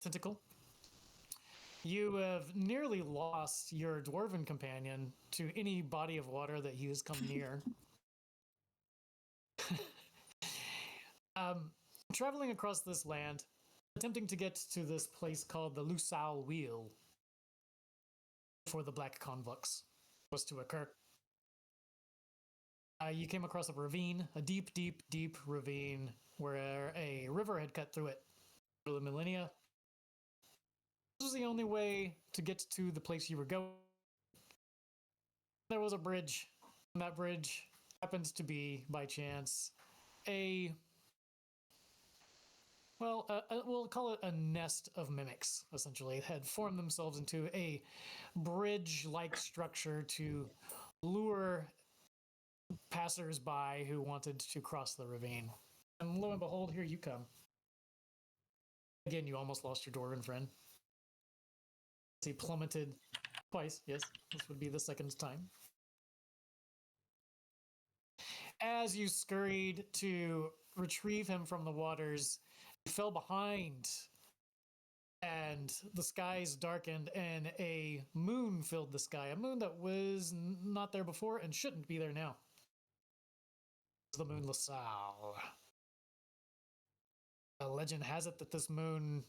Tentacle. You have nearly lost your dwarven companion to any body of water that he has come near. Traveling across this land, attempting to get to this place called the Lusal Wheel before the Black Convux was to occur. You came across a ravine, a deep, deep, deep ravine where a river had cut through it for the millennia. This was the only way to get to the place you were going. There was a bridge, and that bridge happens to be, by chance, we'll call it a nest of mimics, essentially. It had formed themselves into a bridge-like structure to lure passers-by who wanted to cross the ravine. And lo and behold, here you come. Again, you almost lost your dwarven friend. He plummeted twice. Yes, this would be the second time. As you scurried to retrieve him from the waters, he fell behind, and the skies darkened, and a moon filled the sky. A moon that was not there before and shouldn't be there now. The moon LaSalle. A legend has it that this moon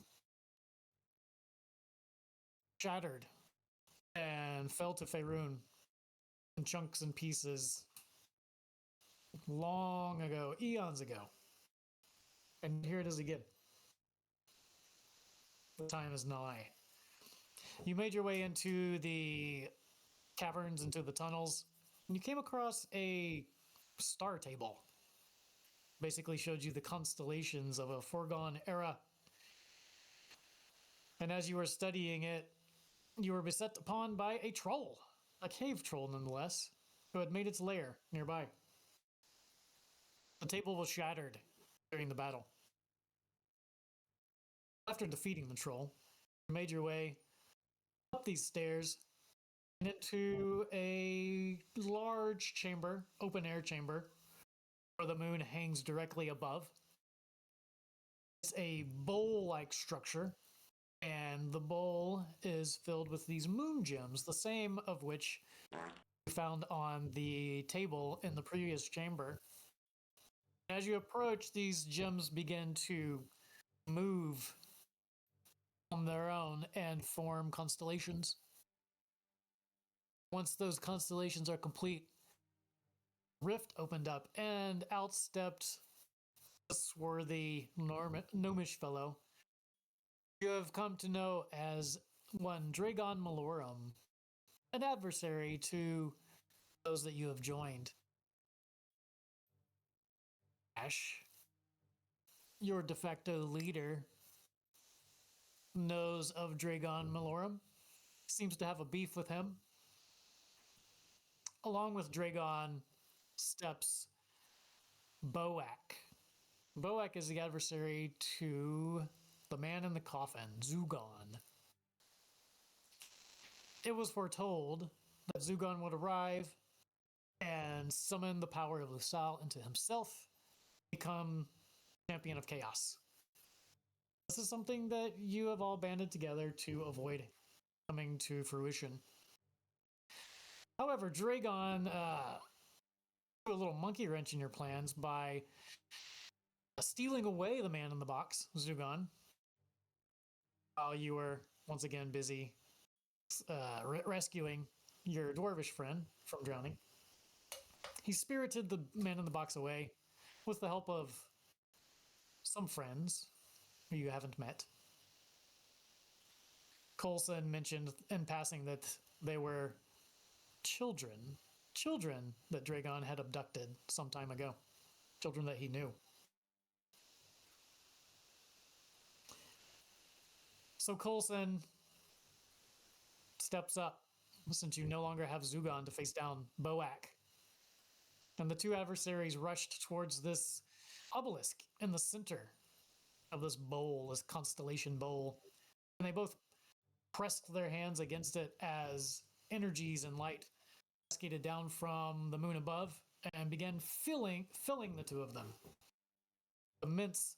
shattered and fell to Faerun in chunks and pieces long ago, eons ago. And here it is again. The time is nigh. You made your way into the caverns, into the tunnels, and you came across a star table. Basically showed you the constellations of a foregone era. And as you were studying it, you were beset upon by a troll, a cave troll nonetheless, who had made its lair nearby. The table was shattered during the battle. After defeating the troll, you made your way up these stairs and into a large chamber, open air chamber, where the moon hangs directly above. It's a bowl-like structure, and the bowl is filled with these moon gems, the same of which you found on the table in the previous chamber. As you approach, these gems begin to move on their own and form constellations. Once those constellations are complete, rift opened up and out stepped a swarthy gnomish fellow you have come to know as one Dragon Malorum, an adversary to those that you have joined. Ash, your de facto leader, knows of Dragon Malorum, seems to have a beef with him. Along with Dragon steps Boak. Boak is the adversary to the man in the coffin, Zugon. It was foretold that Zugon would arrive and summon the power of Lusal into himself, become champion of chaos. This is something that you have all banded together to avoid coming to fruition. However, Dragon put a little monkey wrench in your plans by stealing away the man in the box, Zugon, while you were once again busy rescuing your dwarvish friend from drowning. He spirited the man in the box away with the help of some friends who you haven't met. Coulson mentioned in passing that they were children that Dragon had abducted some time ago, children that he knew. So Coulson steps up, since you no longer have Zugon to face down Boak. And the two adversaries rushed towards this obelisk in the center of this bowl, this constellation bowl. And they both pressed their hands against it as energies and light cascaded down from the moon above and began filling the two of them. Immense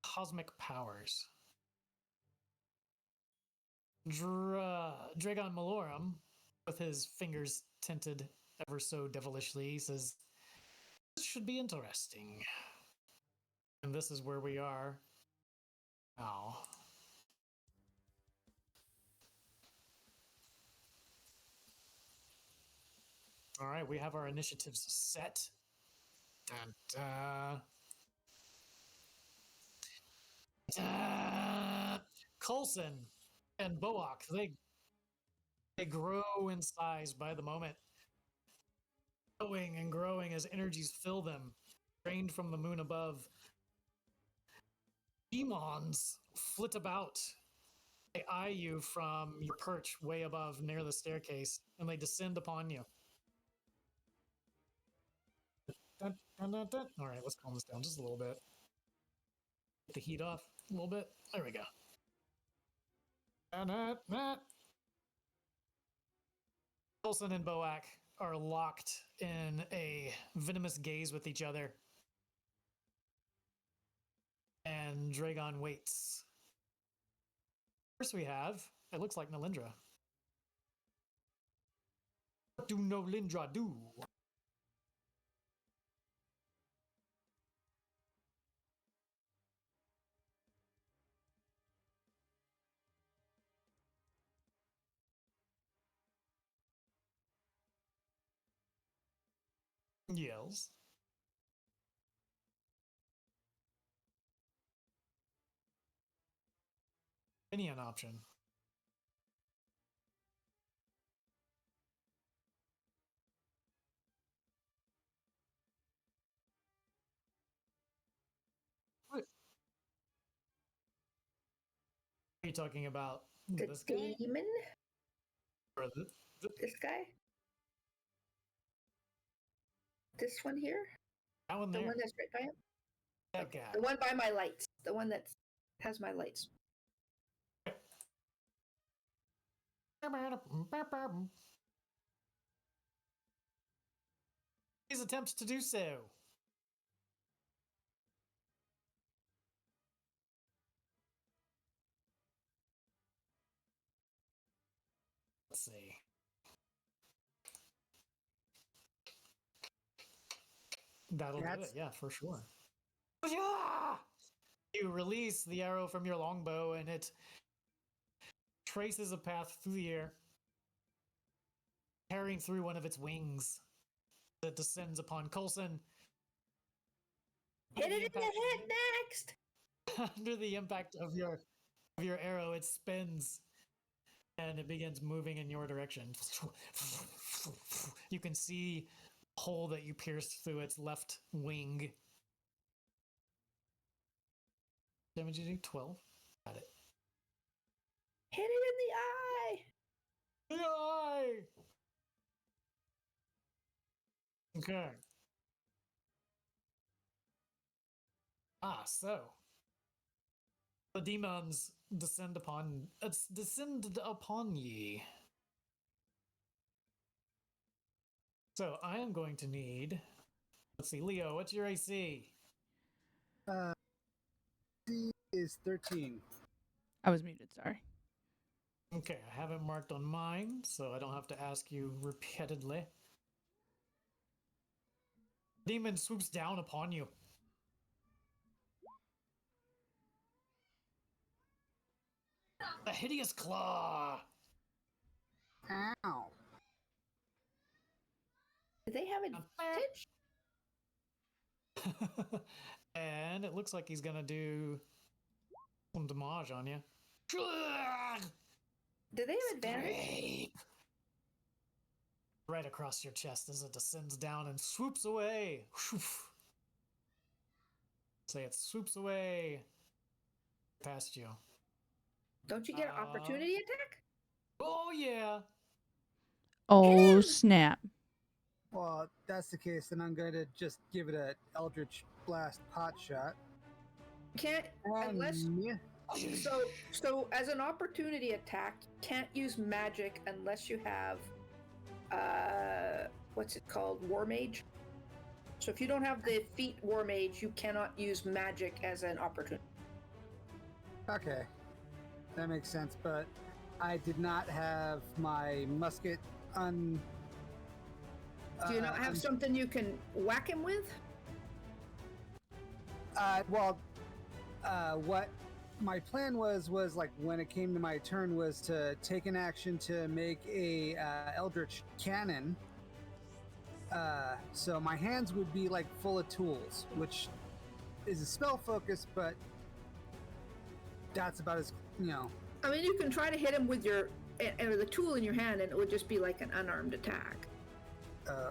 cosmic powers. Dragon Malorum, with his fingers tinted ever so devilishly, says, "This should be interesting." And this is where we are now. All right, we have our initiatives set. Dun, dun. Coulson and Boak, they grow in size by the moment, growing and growing as energies fill them, drained from the moon above. Demons flit about. They eye you from your perch way above near the staircase, and they descend upon you. Dun, dun, dun, dun. All right, let's calm this down just a little bit. Get the heat off a little bit. There we go. Coulson and Boak are locked in a venomous gaze with each other. And Dragon waits. First we have, it looks like Nalindra. What do Nalindra do? Yells. Any an option. What are you talking about? The This guy? demon? Or This guy? This one here? that one The there? one that's right by him? That guy. The one by my lights. The one that has my lights. His attempts to do so. Let's see. That'll do it, yeah, for sure. Yeah! You release the arrow from your longbow and it traces a path through the air, tearing through one of its wings that descends upon Coulson. Hit it in the head next! Under the impact of your arrow, it spins and it begins moving in your direction. You can see the hole that you pierced through its left wing. Damage you do 12. Got it. Hit it in the eye! The eye! Okay. So the demons descended upon ye. So I am going to need. Let's see, Leo. What's your AC? C is 13. I was muted, sorry. Okay, I have it marked on mine, so I don't have to ask you repeatedly. Demon swoops down upon you. A hideous claw. Ow. Do they have advantage? And it looks like he's gonna do some damage on you. Do they have advantage? Scrape. Right across your chest as it descends down and swoops away. Say it swoops away past you. Don't you get an opportunity attack? Oh yeah. Oh, snap. Well, if that's the case, then I'm going to just give it a Eldritch Blast pot shot. Can't unless so as an opportunity attack, you can't use magic unless you have what's it called? War Mage. So if you don't have the feat War Mage, you cannot use magic as an opportunity. Okay, that makes sense, but I did not have my musket on. Do you not have something you can whack him with? What my plan was like when it came to my turn was to take an action to make a eldritch cannon. So my hands would be like full of tools, which is a spell focus, but that's about as I mean, you can try to hit him with your the tool in your hand, and it would just be like an unarmed attack.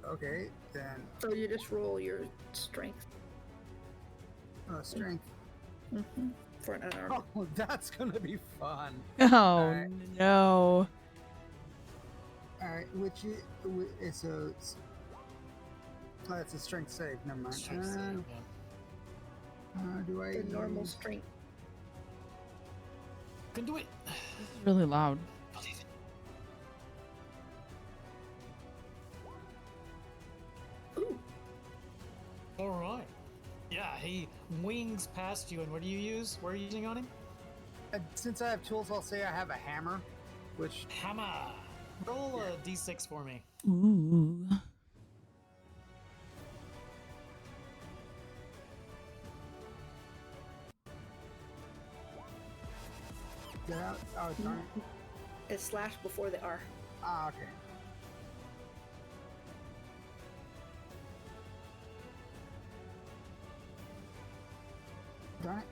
Okay, then. So you just roll your strength. Strength. Mm-hmm. For an unarmed. Oh, that's gonna be fun. Oh right. no. All right, it's a strength save. Never mind. Strength save, yeah. Do I? The normal strength. Can do it. This is really loud. Ooh. All right. Yeah, he wings past you, and what do you use? What are you using on him? Since I have tools, I'll say I have a hammer, which Hammer. Roll a d6 for me. Ooh. yeah. Oh, darn it. It's slash before the R. Ah, okay. Darn it.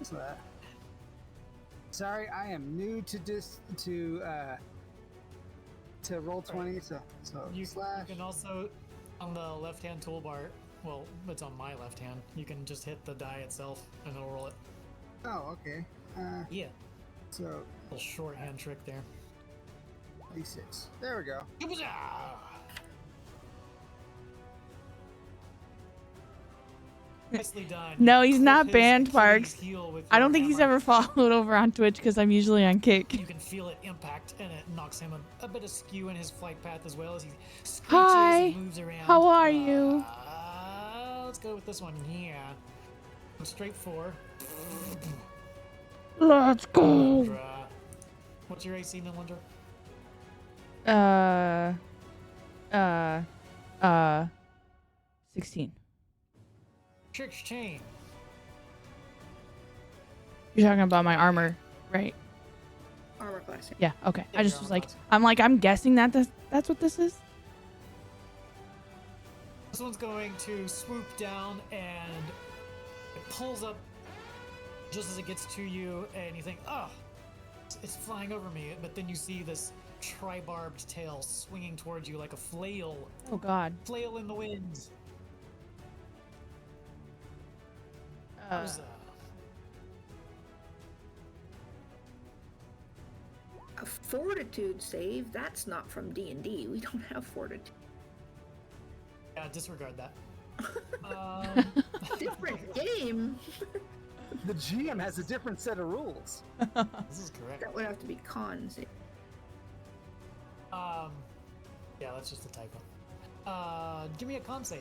So that. Sorry, I am new to roll 20. So You slash. can also, on the left-hand toolbar, well, it's on my left hand, you can just hit the die itself, and it'll roll it. Oh, okay. Yeah. So Little shorthand trick there. D6. There we go. Nicely done. No, You he's clip not his banned, Achilles Parks. heel with I don't your think he's hammer. ever followed over on Twitch because I'm usually on Kick. You can feel it impact, and it knocks him a bit askew in his flight path as well as he screeches Hi. and moves around. How are you? Let's go with this one. Yeah. Go straight for. Let's go. Nilindra. What's your AC, Nilindra? 16. Trick's chain. You're talking about my armor, right? Armor class. Yeah, okay. Yeah, I just your was armor like, class. I'm guessing that's what this is. This one's going to swoop down and it pulls up just as it gets to you, and you think, oh, it's flying over me. But then you see this tri-barbed tail swinging towards you like a flail. Oh God. Flail in the wind. How's that? A fortitude save? That's not from D&D. We don't have fortitude. Yeah, disregard that. Different game. The GM has a different set of rules. This is correct. That would have to be con save. Yeah, that's just a typo. Give me a con save.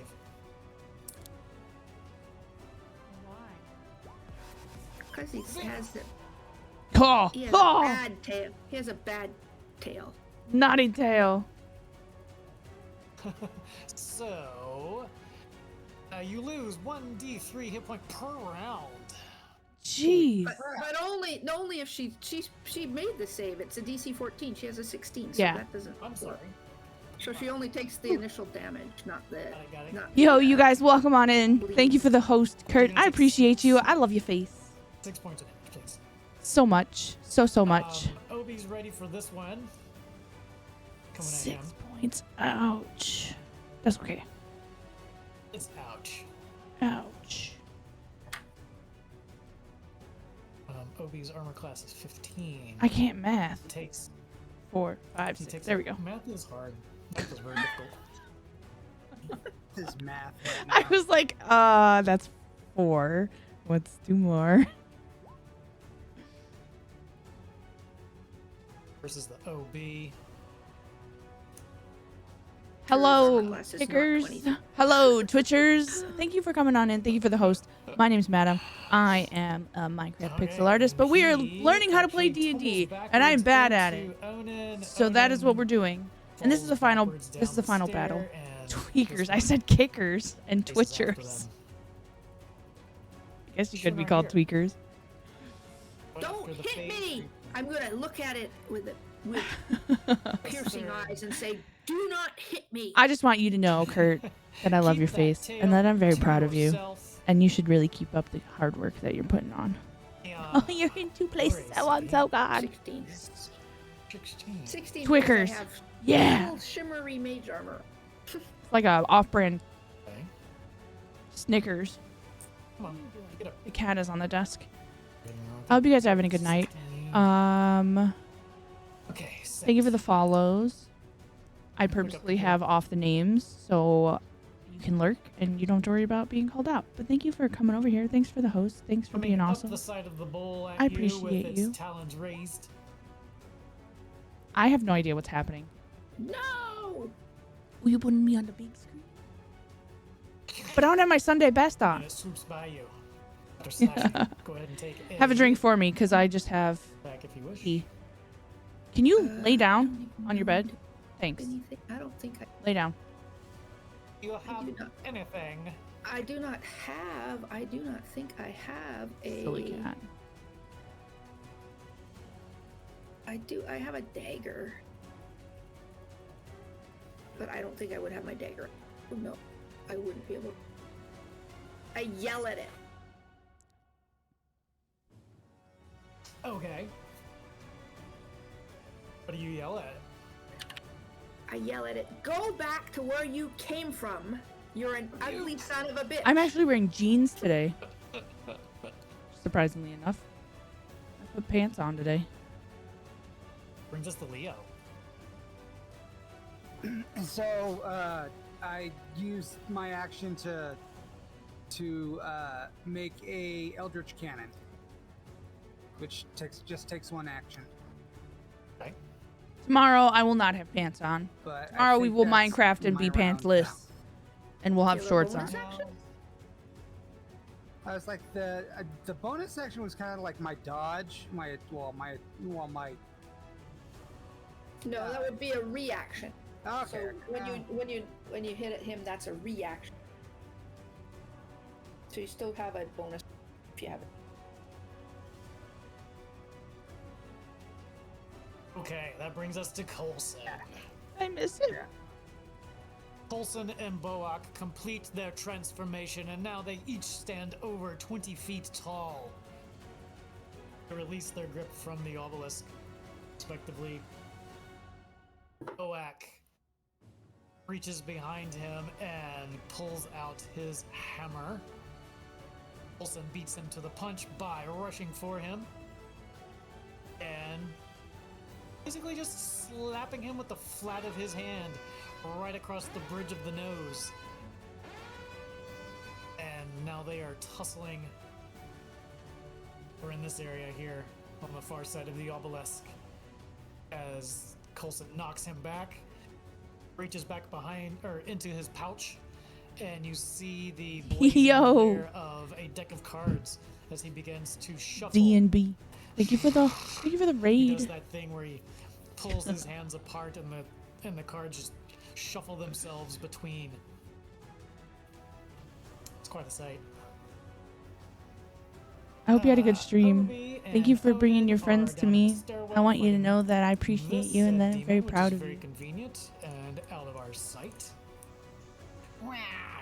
Because he has the Oh, he has oh, a bad tail. He has a bad tail. naughty tail. So, you lose 1d3 hit point per round. Jeez. But only if she made the save. It's a DC 14. She has a 16. So Yeah. that doesn't. I'm sorry. So she only takes the initial damage, not the. Got it. Not Yo, the, you guys, welcome on in. Thank you for the host, Kurt. I appreciate you. I love your face 6 points of damage, please. so much, so much. Obi's ready for this one. Coming at 6 him. points. Ouch. That's okay. It's ouch. Ouch. Obi's armor class is 15. I can't math. He takes. 4, 5, He 6. takes There we go. Math is hard. Math is very difficult. This math. I Right now. was like, that's 4. What's 2 more? Versus the OB. Hello, Glass is not Kickers. 20. Hello, Twitchers. Thank you for coming on in. Thank you for the host. My name's Madam. I am a Minecraft pixel artist, but we are learning how to play D&D, and I'm bad at it. So that is what we're doing. And this is the final battle. Tweakers. I said kickers and twitchers. I guess you could be called tweakers. Don't hit me! I'm gonna look at it with piercing eyes and say, "Do not hit me." I just want you to know, Kurt, that I love your face and that I'm very proud of you. And you should really keep up the hard work that you're putting on. Oh, you're in 2 places at once. Oh, God. 16. 16. Twickers. I have Yeah. little shimmery mage armor. It's like a off-brand Snickers. Come on, get up. The cat is on the desk. I hope you guys are having a good night. Okay. Thank you for the follows. I purposely have off the names so you can lurk and you don't have to worry about being called out. But thank you for coming over here. Thanks for the host. Thanks for being awesome. The side of the bowl at I you appreciate with you. its talons raised. I have no idea what's happening. No! Will you put me on the big screen? But I don't have my Sunday best on. And it swoops by you. After slashing, go ahead and take Have a drink for me because I just have back if you wish. tea. Can you lay down on your bed? Thanks. Anything? I don't think I. Lay down. You have do not. anything? I do not think I have a. Silly cat. I have a dagger. But I don't think I would have my dagger. Oh, no, I wouldn't be able to. I yell at it. Okay. What do you yell at? I yell at it. Go back to where you came from. You're an ugly son of a bitch. I'm actually wearing jeans today. Surprisingly enough. I put pants on today. Brings us to Leo. So I used my action to make a Eldritch Cannon, which just takes 1 action. Okay. Tomorrow I will not have pants on. But Tomorrow we will Minecraft and be pantsless. And we'll have shorts on. I was like the bonus section was kind of like my dodge, my. No, that would be a reaction. Okay. So when you hit at him, that's a reaction. So you still have a bonus if you have it. Okay, that brings us to Coulson. I miss it. Coulson and Boak complete their transformation, and now they each stand over 20 feet tall. They release their grip from the obelisk, respectively. Boak reaches behind him and pulls out his hammer. Coulson beats him to the punch by rushing for him and basically just slapping him with the flat of his hand right across the bridge of the nose. And now they are tussling. We're in this area here on the far side of the obelisk as Coulson knocks him back, reaches back behind or into his pouch, and you see the blazing glare of a deck of cards as he begins to shuffle. D&B. Thank you for the raid. He does that thing where he pulls his hands apart and the cards just shuffle themselves between. It's quite a sight. I hope you had a good stream. Thank you for bringing your friends to me. I want you to know that I appreciate you and that I'm very proud of you. Very convenient and out of our sight.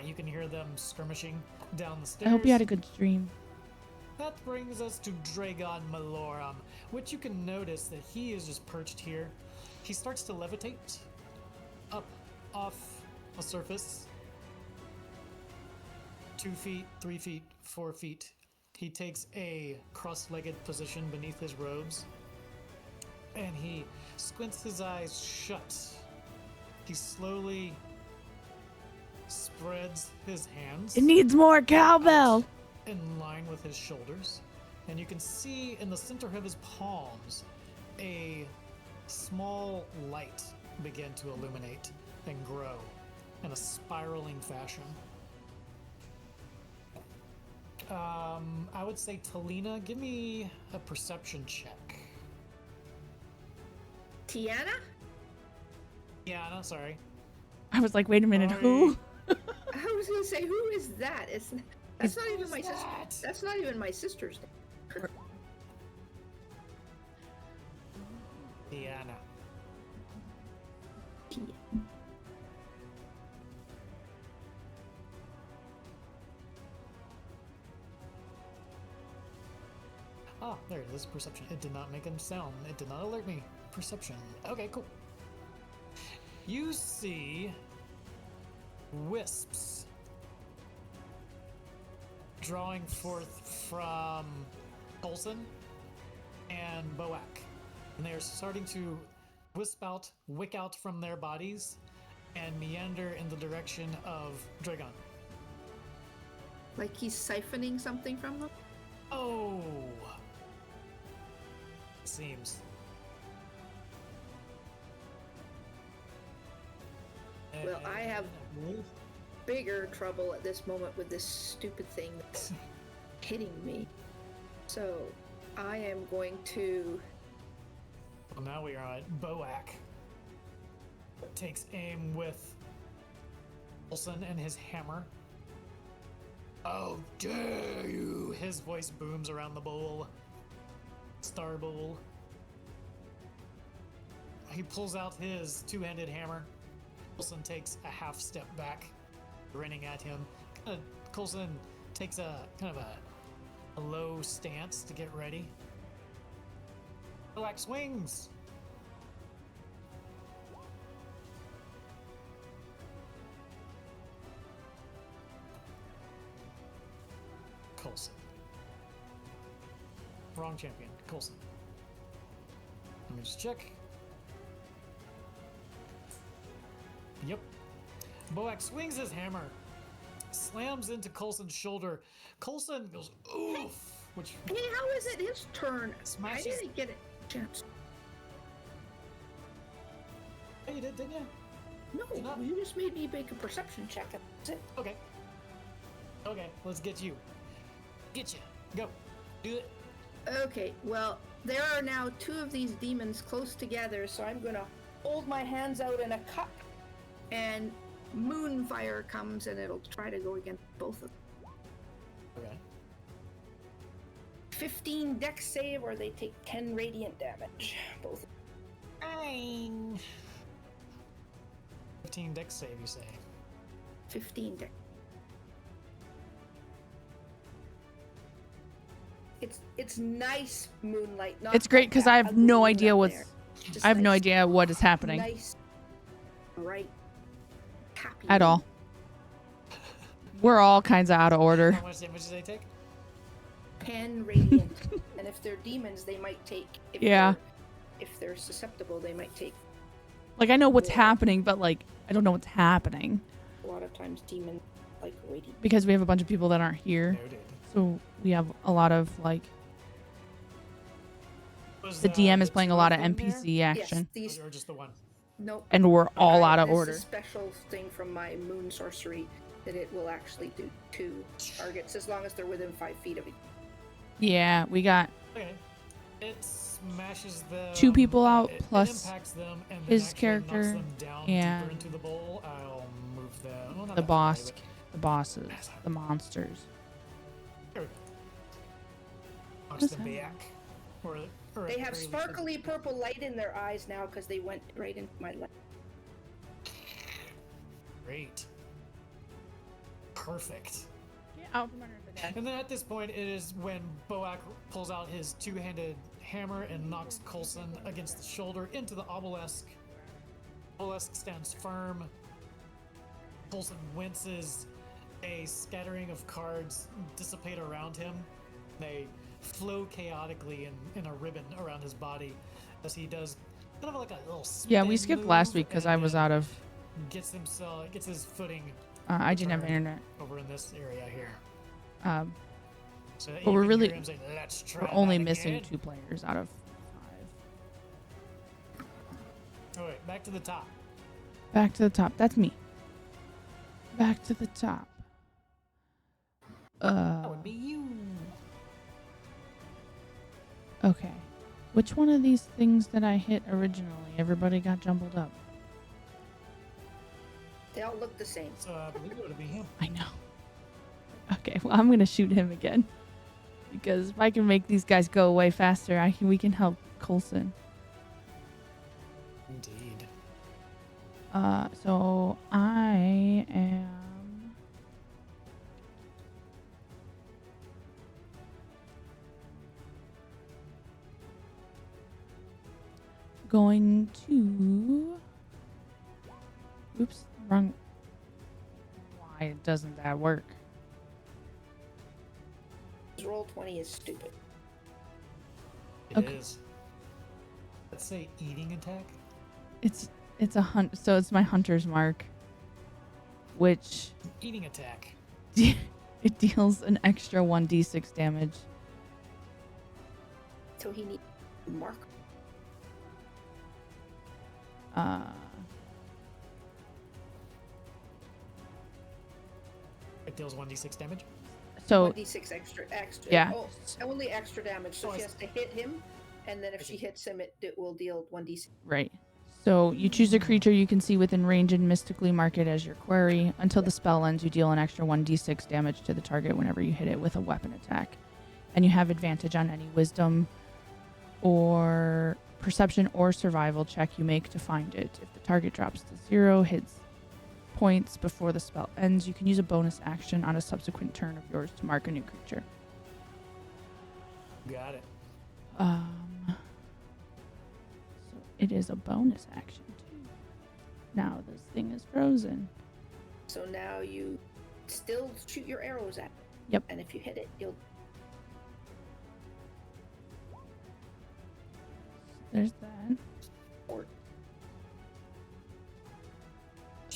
You can hear them skirmishing down the stairs. I hope you had a good stream. That brings us to Dragon Malorum, which you can notice that he is just perched here. He starts to levitate up off a surface. 2 feet, 3 feet, 4 feet. He takes a cross-legged position beneath his robes, and he squints his eyes shut. He slowly spreads his hands. It needs more cowbell. In line with his shoulders, and you can see in the center of his palms a small light begin to illuminate. and grow in a spiraling fashion. I would say Talina, give me a perception check. Tiana? Yeah, no, sorry. I was like, wait a minute, Sorry. who? I was gonna say, who is that? That's not even my sister. that? That's not even my sister's name. Diana. Ah, there it is. Perception. It did not make a sound. It did not alert me. Perception. Okay, cool. You see wisps drawing forth from Coulson and Boak. And they are starting to wisp out, wick out from their bodies and meander in the direction of Dragon. Like he's siphoning something from them? Oh! Seems. Well, I have bigger trouble at this moment with this stupid thing that's hitting me. So I am going to... Well, now we are at Boak. Takes aim with Olsen and his hammer. Oh, dare you! His voice booms around the bowl. Star Bowl. He pulls out his two-handed hammer. Coulson takes a half step back, grinning at him. Coulson takes a kind of a low stance to get ready. Boak swings. Coulson. Wrong champion. Coulson. Let me just check. Yep. Boak swings his hammer, slams into Coulson's shoulder. Coulson goes, oof! Which Hey, how is it his turn? Smashes- I didn't get a chance. Hey, you did, didn't you? No, Not- you just made me make a perception check. That's it. Okay. Okay, let's get you. Get you. Go. Do it. Okay, well, there are now two of these demons close together, so I'm gonna hold my hands out in a cup, and Moonfire comes and it'll try to go against both of them. Okay. 15 dex save, or they take 10 radiant damage. Both. 15 dex save, you say? 15 dex. It's nice moonlight. Not It's great like because that I have ugly no moon idea up what's. there. Just I have no nice- idea what is happening Nice, bright, happy. at all. We're all kinds of out of order. How much damage did they take? 10 radiant, and if they're demons, they might take. Yeah. If they're susceptible, they might take. Like I know what's happening, but like I don't know what's happening A lot of times, demons like radiant. because we have a bunch of people that aren't here. Noted. So we have a lot of like Was, the DM is the playing a two lot of them there? NPC action, Yes, these. Or just the one? Nope. and we're all out of This order. is a special thing from my moon sorcery that it will actually do 2 targets as long as they're within 5 feet of each. Yeah, we got Okay. It smashes them. 2 people out it plus impacts them and then his actually character knocks them down and deeper into the bowl. I'll move them. Well, not the that far away, boss, but- the bosses, the monsters. There we go. Knocks What's them that? back. Or They at have the very least, sparkly purple light in their eyes now because they went right into my light. Great. Perfect. Get out from under the desk. And then at this point, it is when Boak pulls out his two-handed hammer and knocks Coulson against the shoulder into the obelisk. Obelisk stands firm. Coulson winces. A scattering of cards dissipate around him. They flow chaotically in a ribbon around his body as he does kind of like a little Yeah, we spin skipped last move week because and I was then out of. gets his footing I didn't have returned internet. over in this area here. So But you we're can really- hear him say, "Let's try We're only that missing again." 2 players out of 5. All right, back to the top. Back to the top. That's me. Back to the top. That would be you. Okay. Which one of these things that I hit originally? Everybody got jumbled up. They all look the same. So I believe it would be him. I know. Okay, well, I'm gonna shoot him again. Because if I can make these guys go away faster, we can help Coulson. Indeed. So I am going to. Oops, wrong. Why doesn't that work? Roll 20 is stupid. It Okay. is. Let's say eating attack. It's a hunt. So it's my hunter's mark, which Eating attack. it deals an extra 1d6 damage. So he needs mark. It deals 1d6 damage. So 1d6 extra. Yeah. Oh, only extra damage. So Oh, I she has to hit him, and then if she hits him, it will deal 1d6. right. So you choose a creature you can see within range and mystically mark it as your quarry. Until the spell ends, you deal an extra 1d6 damage to the target whenever you hit it with a weapon attack. And you have advantage on any wisdom or perception or survival check you make to find it. If the target drops to 0 hits points before the spell ends, you can use a bonus action on a subsequent turn of yours to mark a new creature. Got it. So it is a bonus action too. Now this thing is frozen. So now you still shoot your arrows at it. Yep. And if you hit it, you'll. There's that. Or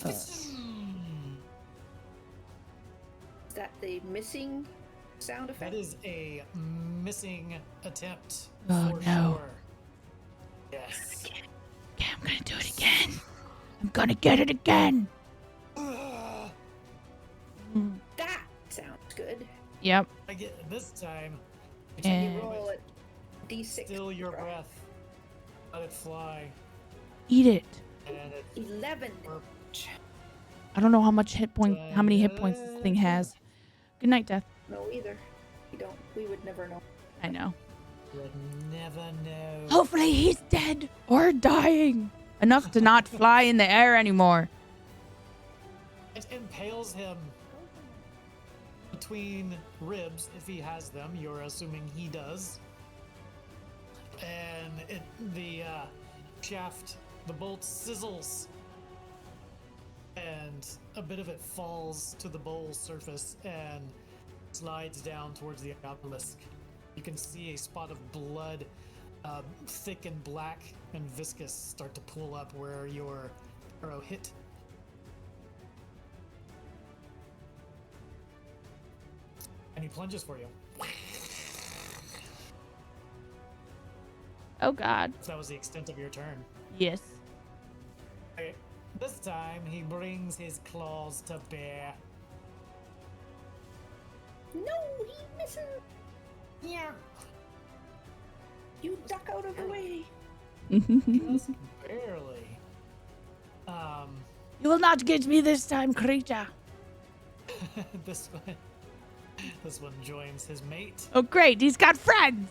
is that the missing sound effect? That is a missing attempt. Oh, for no. Sure. Yes. Okay, I'm gonna do it again. I'm gonna get it again. That sounds good. Yep. I get this time. And- You roll it d6. Still your breath. Let it fly. Eat it. And it's 11. I don't know how many hit points this thing has. Good night, Death. No, either. We don't. We would never know. I know. would never know. Hopefully he's dead or dying. Enough to not fly in the air anymore. It impales him between ribs, if he has them. You're assuming he does. And the shaft, the bolt sizzles. And a bit of it falls to the bowl's surface and slides down towards the obelisk. You can see a spot of blood, thick and black and viscous, start to pool up where your arrow hit. And he plunges for you. Oh God. So that was the extent of your turn. Yes. Okay. This time he brings his claws to bear. No, he misses. Yeah. You duck out of the way. Just barely. You will not get me this time, creature. This one joins his mate. Oh great, he's got friends.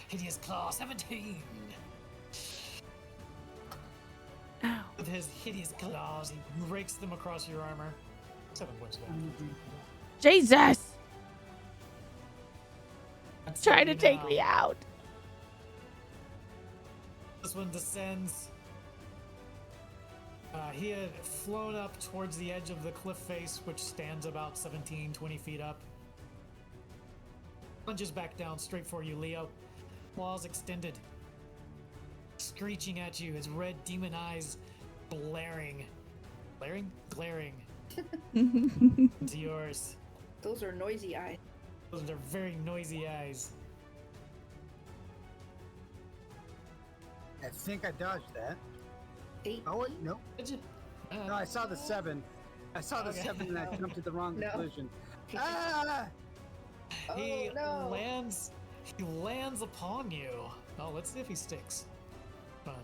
Hideous Claw 17. Ow. With his hideous claws, he rakes them across your armor. 7 points down. Jesus. That's Trying to 30 take now. me out. This one descends. He had flown up towards the edge of the cliff face, which stands about 17, 20 feet up. Plunges back down straight for you, Leo. Claws extended. Screeching at you, his red demon eyes blaring. Glaring into yours. Those are noisy eyes. Those are very noisy eyes. I think I dodged that. 8. Oh, wait, no. Did you? No, I saw the 7. I saw the Okay. 7 and I jumped to the wrong No. conclusion. Ah! He Oh, no. lands. He lands upon you. Oh, let's see if he sticks. Fun.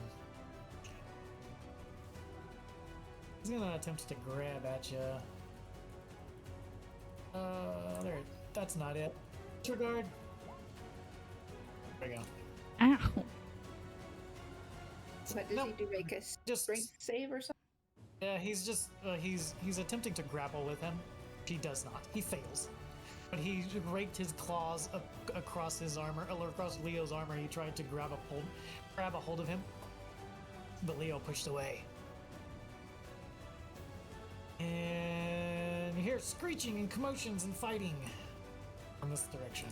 He's gonna attempt to grab at you. There. That's not it. Disregard. There we go. Ow. What does he do? Make a Just strength save or something? yeah. He's just he's attempting to grapple with him. He does not. He fails. But he raked his claws across his armor, or across Leo's armor. He tried to grab a hold of him, but Leo pushed away. And you hear screeching and commotions and fighting from this direction,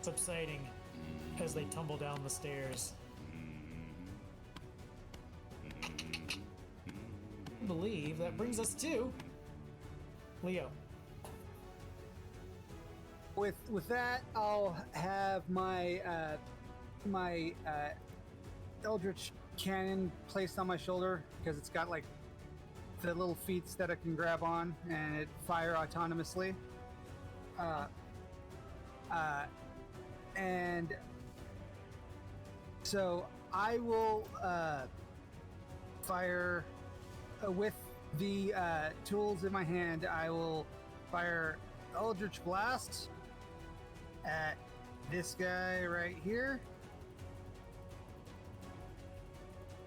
subsiding as they tumble down the stairs. I believe that brings us to Leo. With that, I'll have my Eldritch Cannon placed on my shoulder because it's got like the little feet that I can grab on and it fire autonomously. And so I will fire with the tools in my hand. I will fire Eldritch Blast at this guy right here,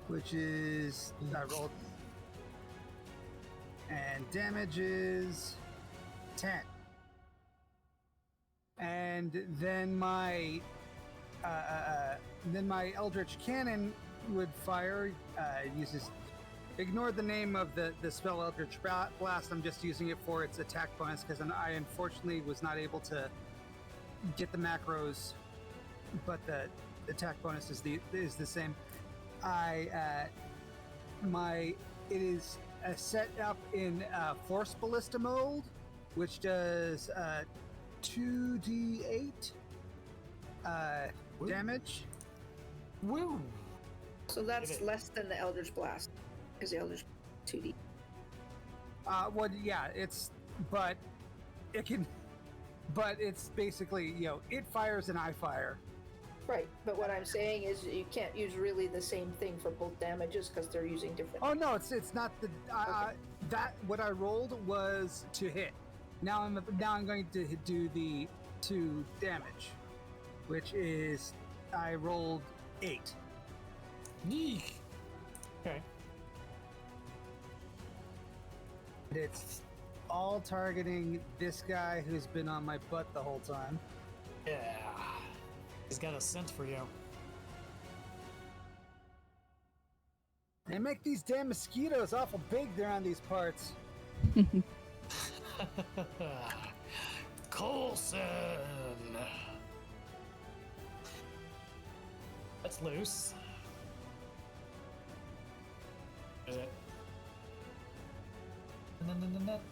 which is I rolled, and damage is 10. And then my Eldritch Cannon would fire. It uses. Ignore the name of the spell Eldritch Blast. I'm just using it for its attack bonus because I unfortunately was not able to get the macros, but the attack bonus is the same. It is set up in Force Ballista mode, which does 2d8 damage. Woo! So that's less than the Eldritch Blast, because the Eldritch 2D. Well, yeah, but it's basically, it fires and I fire. Right, but what I'm saying is you can't use really the same thing for both damages because they're using different. Oh no, it's not the that what I rolled was to hit. Now I'm going to do the 2 damage, which is I rolled 8. Yeek. Okay. It's all targeting this guy who's been on my butt the whole time. Yeah. He's got a sense for you. They make these damn mosquitoes awful big there on these parts. Coulson! That's loose. Is it?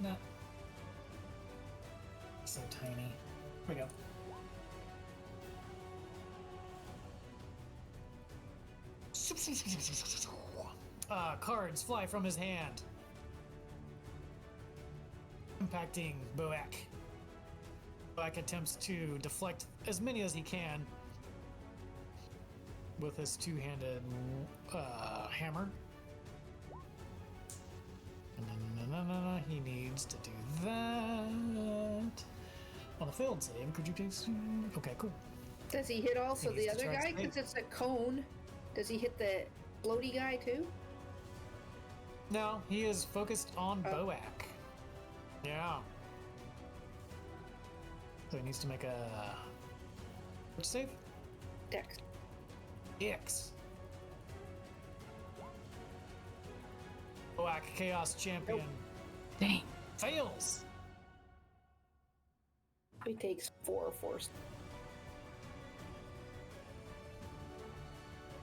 No. So tiny. Here we go. Cards fly from his hand, impacting Boak. Boak attempts to deflect as many as he can with his 2-handed hammer. No. He needs to do that. On a failed save, could you please? Okay, cool. Does he hit also He needs the to other try guy? to Because it's a cone. Does he hit the floaty guy too? No, he is focused on Oh. Boak. Yeah. So he needs to make a which save? Dex. X. Boak, Chaos Champion, Dang. fails. He takes 4 force.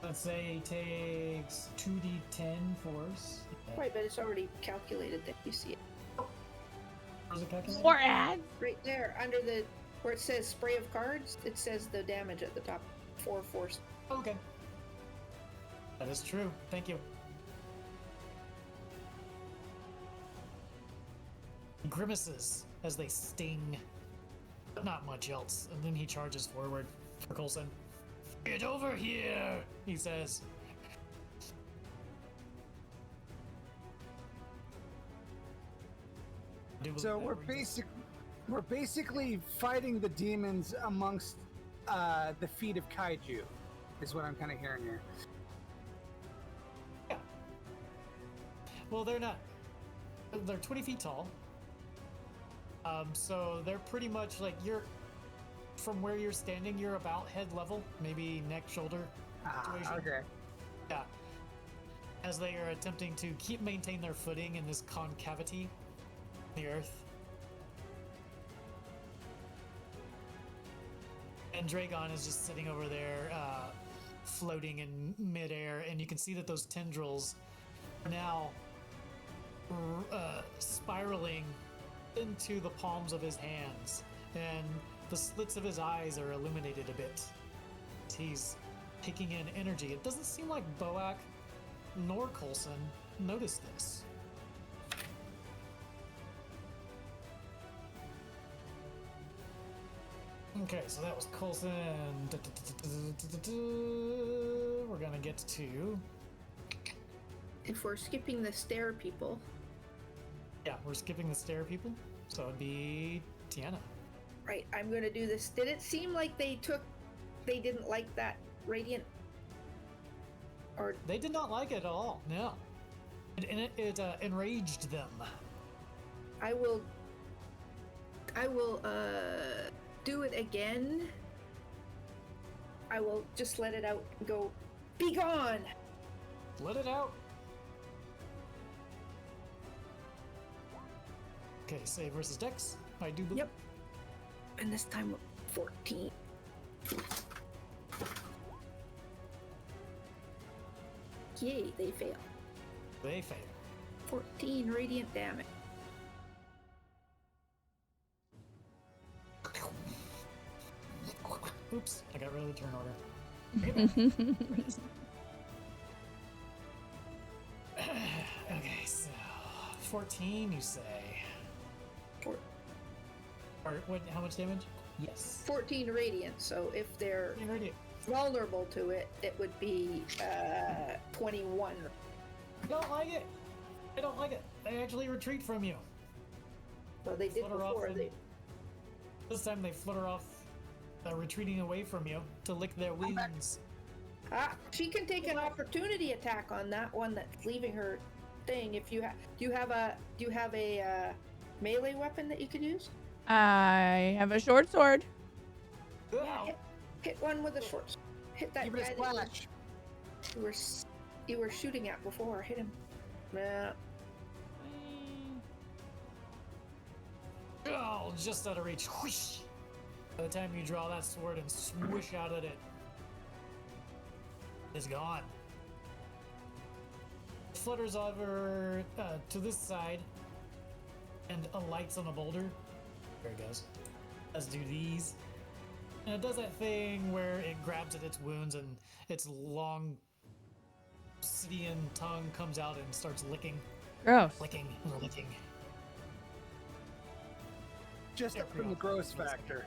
Let's say he takes 2d10 force. Right, but it's already calculated that you see it. Where's it calculated? More ads. Right there, under where it says spray of cards, it says the damage at the top. 4 force. Okay. That is true. Thank you. He grimaces as they sting, but not much else. And then he charges forward for Coulson. Get over here, he says. So we're basically fighting the demons amongst the feet of kaiju, is what I'm kind of hearing here. Yeah. Well, they're not. They're 20 feet tall. So they're pretty much like from where you're standing, you're about head level, maybe neck, shoulder situation. Okay. Yeah. As they are attempting to maintain their footing in this concavity in the earth. And Dragon is just sitting over there, floating in midair, and you can see that those tendrils are now spiraling into the palms of his hands, and the slits of his eyes are illuminated a bit. He's taking in energy. It doesn't seem like Boak nor Coulson noticed this. Okay, so that was Coulson. We're gonna get to... If we're skipping the stair people. Yeah, we're skipping the stair people, so it'd be Tiana. Right, I'm gonna do this. Did it seem like they didn't like that radiant? Or They did not like it at all, no. It enraged them. I will do it again. I will just let it out and go, be gone! Let it out. Okay, save versus Dex. I do believe. Yep. And this time 14. Yay, they fail. They fail. 14 radiant damage. Oops, I got rid of the turn order. Okay, so 14, you say. Four- Or what? How much damage? Yes. 14 radiant, so if they're 14 radiant. vulnerable to it, it would be 21. I don't like it. I don't like it. They actually retreat from you. Well, they did Flutter off before. and- This time they flutter off, retreating away from you to lick their wounds. She can take an opportunity attack on that one that's leaving her thing. If you do you have a melee weapon that you could use? I have a short sword. Ow. Hit one with a short. Hit that Give it a guy that splash. you were shooting at before. Hit him. Nah. Oh, just out of reach. Whoosh. By the time you draw that sword and swish out at it, it's gone. Flutters over to this side and alights on a boulder. There it goes. As do these. And it does that thing where it grabs at its wounds and its long obsidian tongue comes out and starts licking. Gross. Licking. Just up from the gross factor.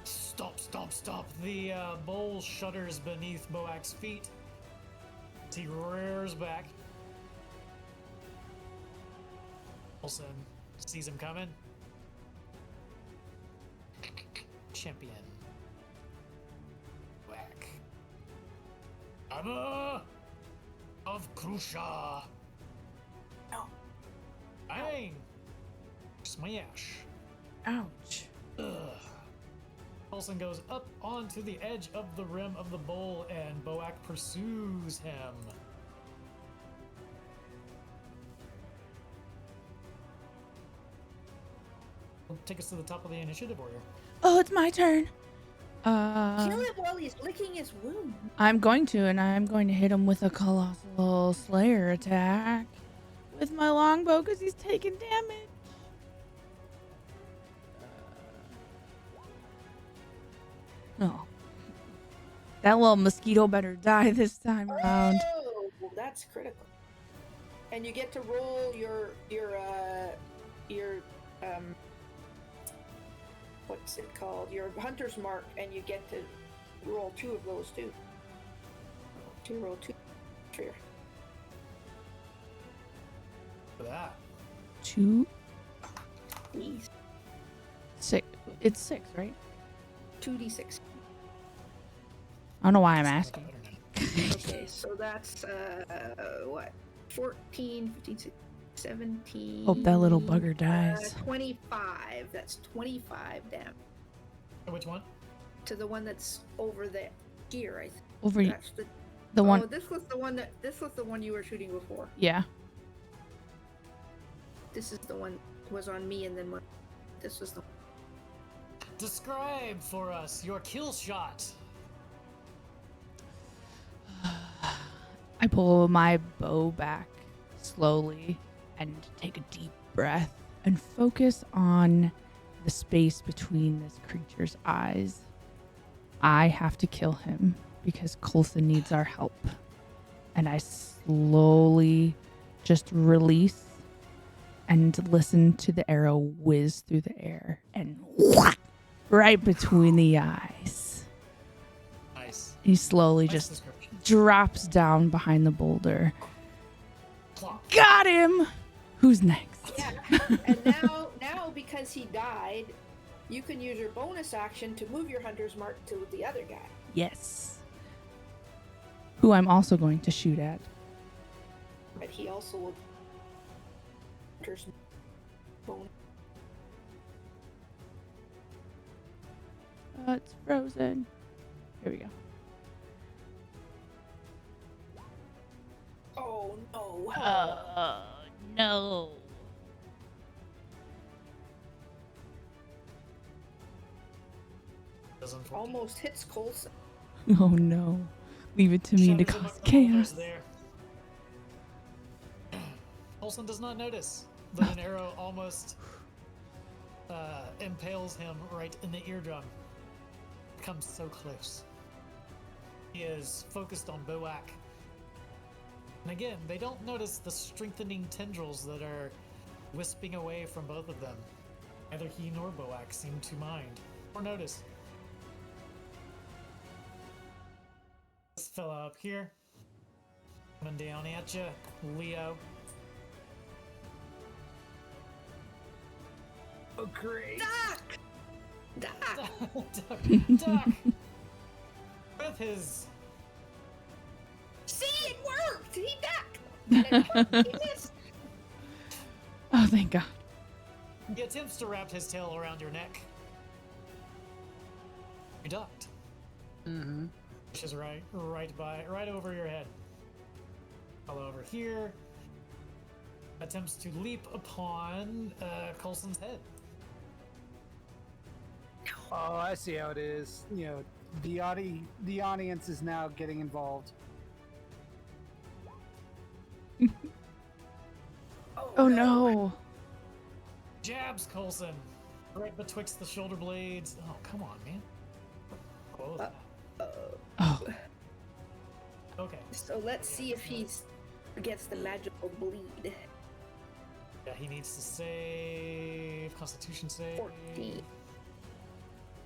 Stop. The bowl shudders beneath Boak's feet. He rears back. Olsen sees him coming. Champion. Whack. Hammer of Krusha. No. Bang. Smash. Ouch. Ugh. Olsen goes up onto the edge of the rim of the bowl, and Boak pursues him. Take us to the top of the initiative order. Oh, it's my turn. Kill him while he's licking his wound. I'm going to, and I'm going to hit him with a colossal slayer attack with my longbow because he's taking damage. Oh. That little mosquito better die this time around. Oh, well, that's critical. And you get to roll your what's it called? Your hunter's mark, and you get to roll 2 of those too. To roll 2 for that. 2, these 6. It's 6, right? 2d6. I don't know why I'm asking. Okay, so that's what? 14, 15, 16, 17. Hope that little bugger dies. 25. That's 25 damage. Which one? To the one that's over there. Here, I think. Over That's the one. Oh, this was the one you were shooting before. Yeah. This is the one that was on me, and then this was the. Describe for us your kill shot. I pull my bow back slowly and take a deep breath and focus on the space between this creature's eyes. I have to kill him because Coulson needs our help. And I slowly just release and listen to the arrow whiz through the air and right between the eyes. Nice. He slowly Nice just description. drops down behind the boulder. Plop. Got him! Who's next? Yeah, and now because he died, you can use your bonus action to move your hunter's mark to the other guy. Yes. Who I'm also going to shoot at. But he also will. Hunter's bonus. It's frozen. Here we go. Oh no! No. Doesn't forget. Almost hits Coulson. Oh no. Leave it to me to Shadows cause among the boulders chaos. there. Olsen does not notice that an arrow almost impales him right in the eardrum. Comes so close. He is focused on Boak. And again, they don't notice the strengthening tendrils that are wisping away from both of them. Neither he nor Boak seem to mind or notice. This fella up here. Coming down at you, Leo. Oh, great. Duck! Duck! Duck! With his See, it worked! He ducked! He missed! Oh, thank God. he attempts to wrap his tail around your neck. You ducked. Mm-hmm. Which is right over your head. Follow over here. Attempts to leap upon Coulson's head. Oh, I see how it is. You know, the audience is now getting involved. Oh no. Jabs Coulson right betwixt the shoulder blades. Oh, come on, man. Close that. Oh. Okay. So let's see if he gets the magical bleed. Yeah, he needs to save Constitution save. 14.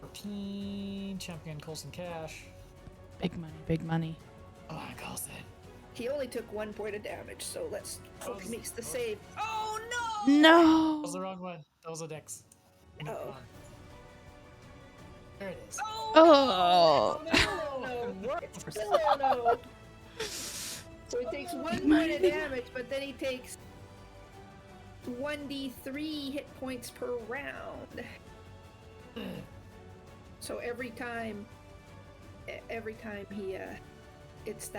14. Champion Coulson Cash. Big money, big money. Oh, Coulson. He only took 1 point of damage, so let's hope he makes the Oh. save. Oh no! That No. was the wrong one. That was a dex. Uh-oh. There it is. Oh. No. So he takes 1 point of damage, but then he takes 1d3 hit points per round. So every time he it's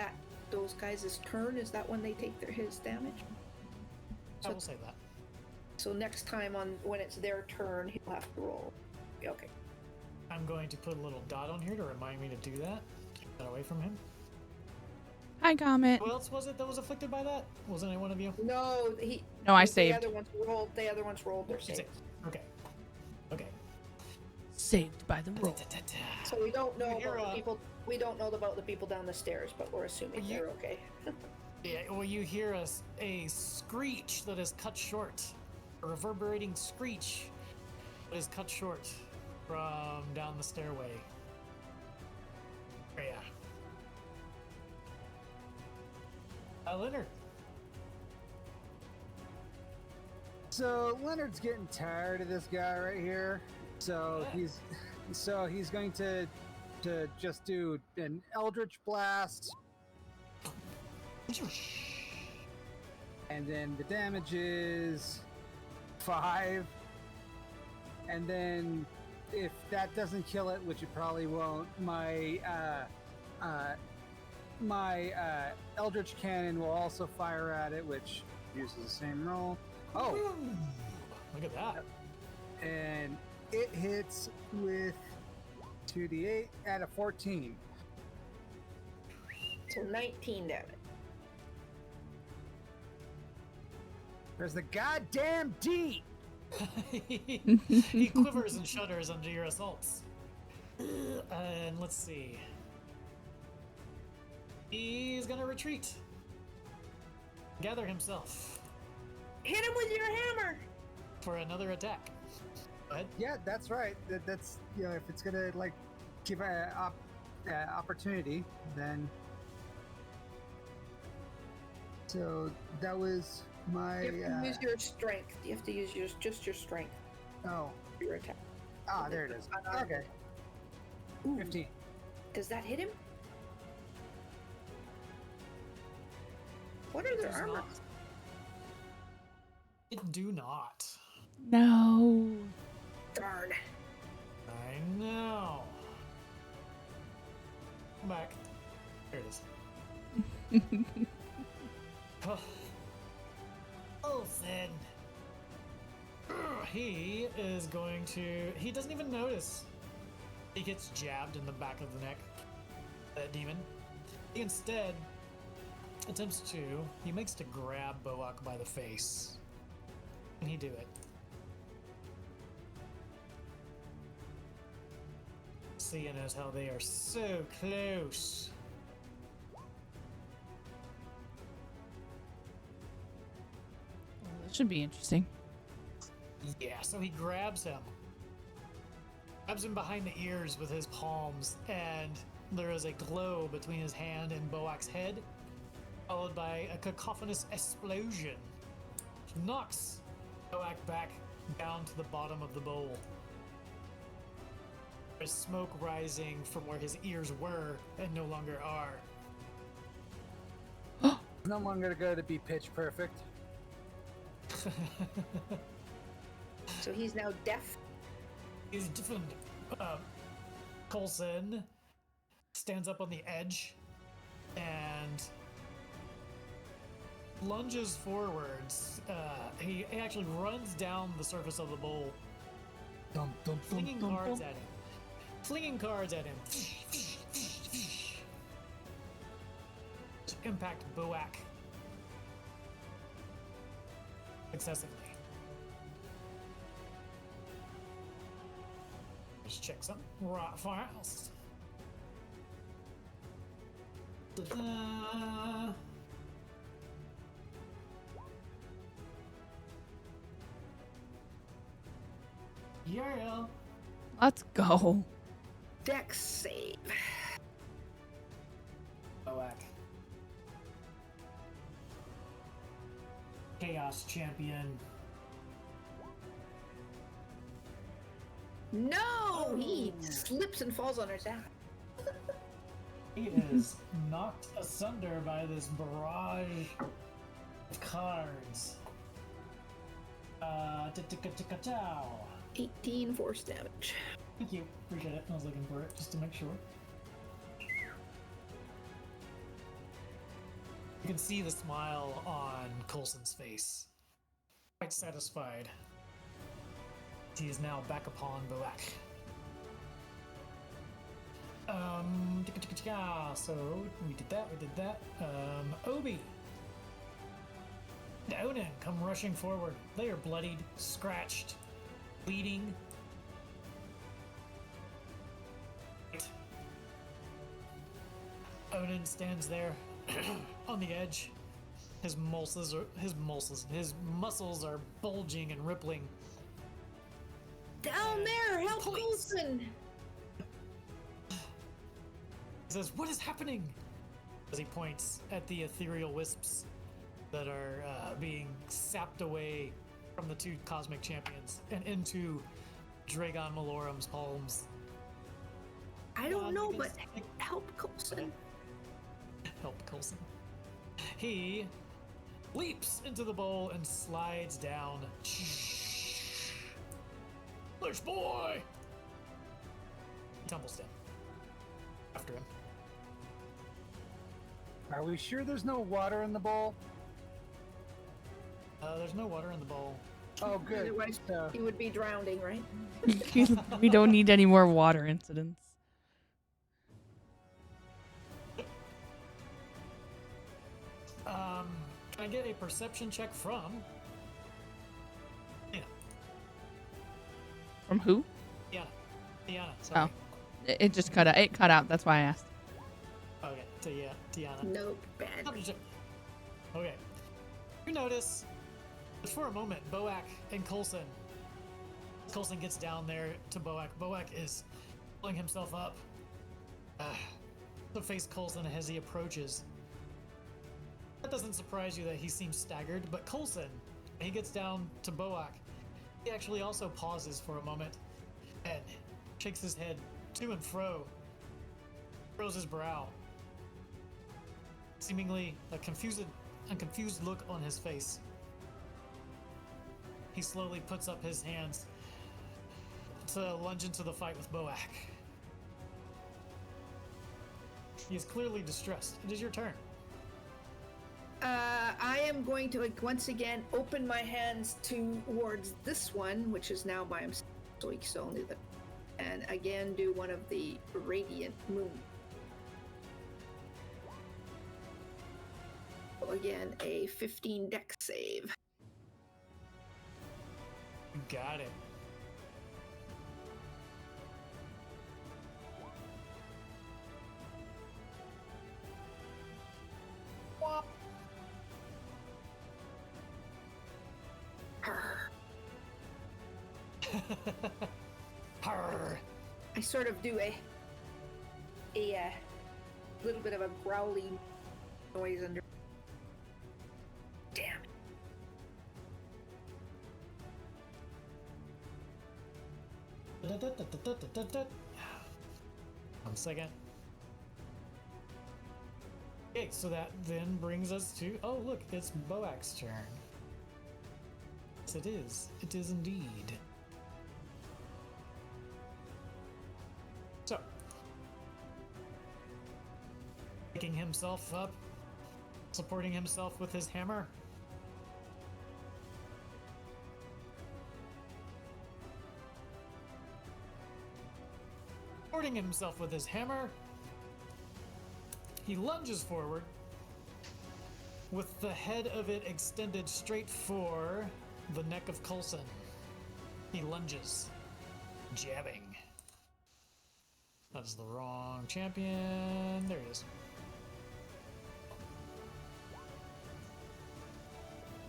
those guys' turn, is that when they take his damage? I will say that. So next time when it's their turn, he'll have to roll. Okay. I'm going to put a little dot on here to remind me to do that. Keep that away from him. Hi, Comet. Who else was it that was afflicted by that? Wasn't it one of you? No, No, I the saved. other ones rolled their saves. Okay. Okay. Saved by the roll. So we don't know You're, about the people. We don't know about the people down the stairs, but we're assuming You- they're okay. Yeah, well, you hear a screech that is cut short, a reverberating screech that is cut short from down the stairway. Oh, yeah. Leonard. So Leonard's getting tired of this guy right here. So Yeah. he's going to just do an Eldritch Blast, and then the damage is 5. And then if that doesn't kill it, which it probably won't, my Eldritch Cannon will also fire at it, which uses the same roll. Oh, Ooh, look at that. and it hits with 2d8 at a 14. So 19 damage. There's the goddamn D! He quivers and shudders under your assaults. And let's see. He's gonna retreat. Gather himself Hit him with your hammer. for another attack. Go ahead. Yeah, that's right. That's, you know, if it's gonna, like, give an opportunity, then... So, that was my... You have to use your strength. You have to use just your strength Oh. for your attack. Ah, there it is. Okay. Ooh, 15. does that hit him? What are their Does armor? not. It do not. No. Darn. I know. Come back. There it is. Olsen. He is going to. He doesn't even notice. He gets jabbed in the back of the neck. That demon. He instead attempts to. He makes to grab Boak by the face. Can he do it? Seeing as how they are so close. That should be interesting. Yeah, so he grabs him behind the ears with his palms, and there is a glow between his hand and Boak's head, followed by a cacophonous explosion, which knocks Boak back down to the bottom of the bowl. There's smoke rising from where his ears were and no longer are. No longer going to be pitch perfect. So he's now deaf. He's different. Coulson stands up on the edge and lunges forwards. He actually runs down the surface of the bowl, flinging cards at him. Flinging cards at him. To impact Boak successively. Let's check some raw files. Ta-da. Yeah. Let's go. Dex save. Boak. Chaos champion. No! He slips and falls on his ass. He is knocked asunder by this barrage of cards. 18 force damage. Thank you. Appreciate it. I was looking for it just to make sure. You can see the smile on Coulson's face. Quite satisfied. He is now back upon Boak. So we did that. Obi and Onan come rushing forward. They are bloodied, scratched, bleeding. Onan stands there on the edge. His muscles are bulging and rippling. Down there, help Please. Coulson! He says, "What is happening?" As he points at the ethereal wisps that are being sapped away from the two cosmic champions and into Dragon Malorum's palms. I don't know, but because- help Coulson. Help Coulson. He leaps into the bowl and slides down. Push boy! Tumbles down. After him. Are we sure there's no water in the bowl? There's no water in the bowl. Oh, good. Otherwise, he would be drowning, right? We don't need any more water incidents. Can I get a perception check from? Yeah, From who? Tiana. Sorry. Oh. It just cut out. It cut out. That's why I asked. Okay, Tiana. Nope, bad. Okay. You notice, for a moment, Boak and Coulson. Coulson gets down there to Boak. Boak is pulling himself up to face Coulson as he approaches. That doesn't surprise you that he seems staggered, but Coulson, when he gets down to Boak, he actually also pauses for a moment and shakes his head to and fro, furrows his brow, seemingly a confused look on his face. He slowly puts up his hands to lunge into the fight with Boak. He is clearly distressed. It is your turn. I am going to, once again, open my hands towards this one, which is now by himself, so he can only the, and again do one of the radiant moon. So again, a 15 dex save. Got it. Whop. Arr. Arr. I sort of do a little bit of a growly noise under. Damn. 1 second. Okay, so that then brings us to, oh look, it's Boak's turn. Yes, it is. It is indeed. So, picking himself up, supporting himself with his hammer. Supporting himself with his hammer, he lunges forward with the head of it extended straight for the neck of Coulson. He lunges, jabbing. That is the wrong champion. There he is.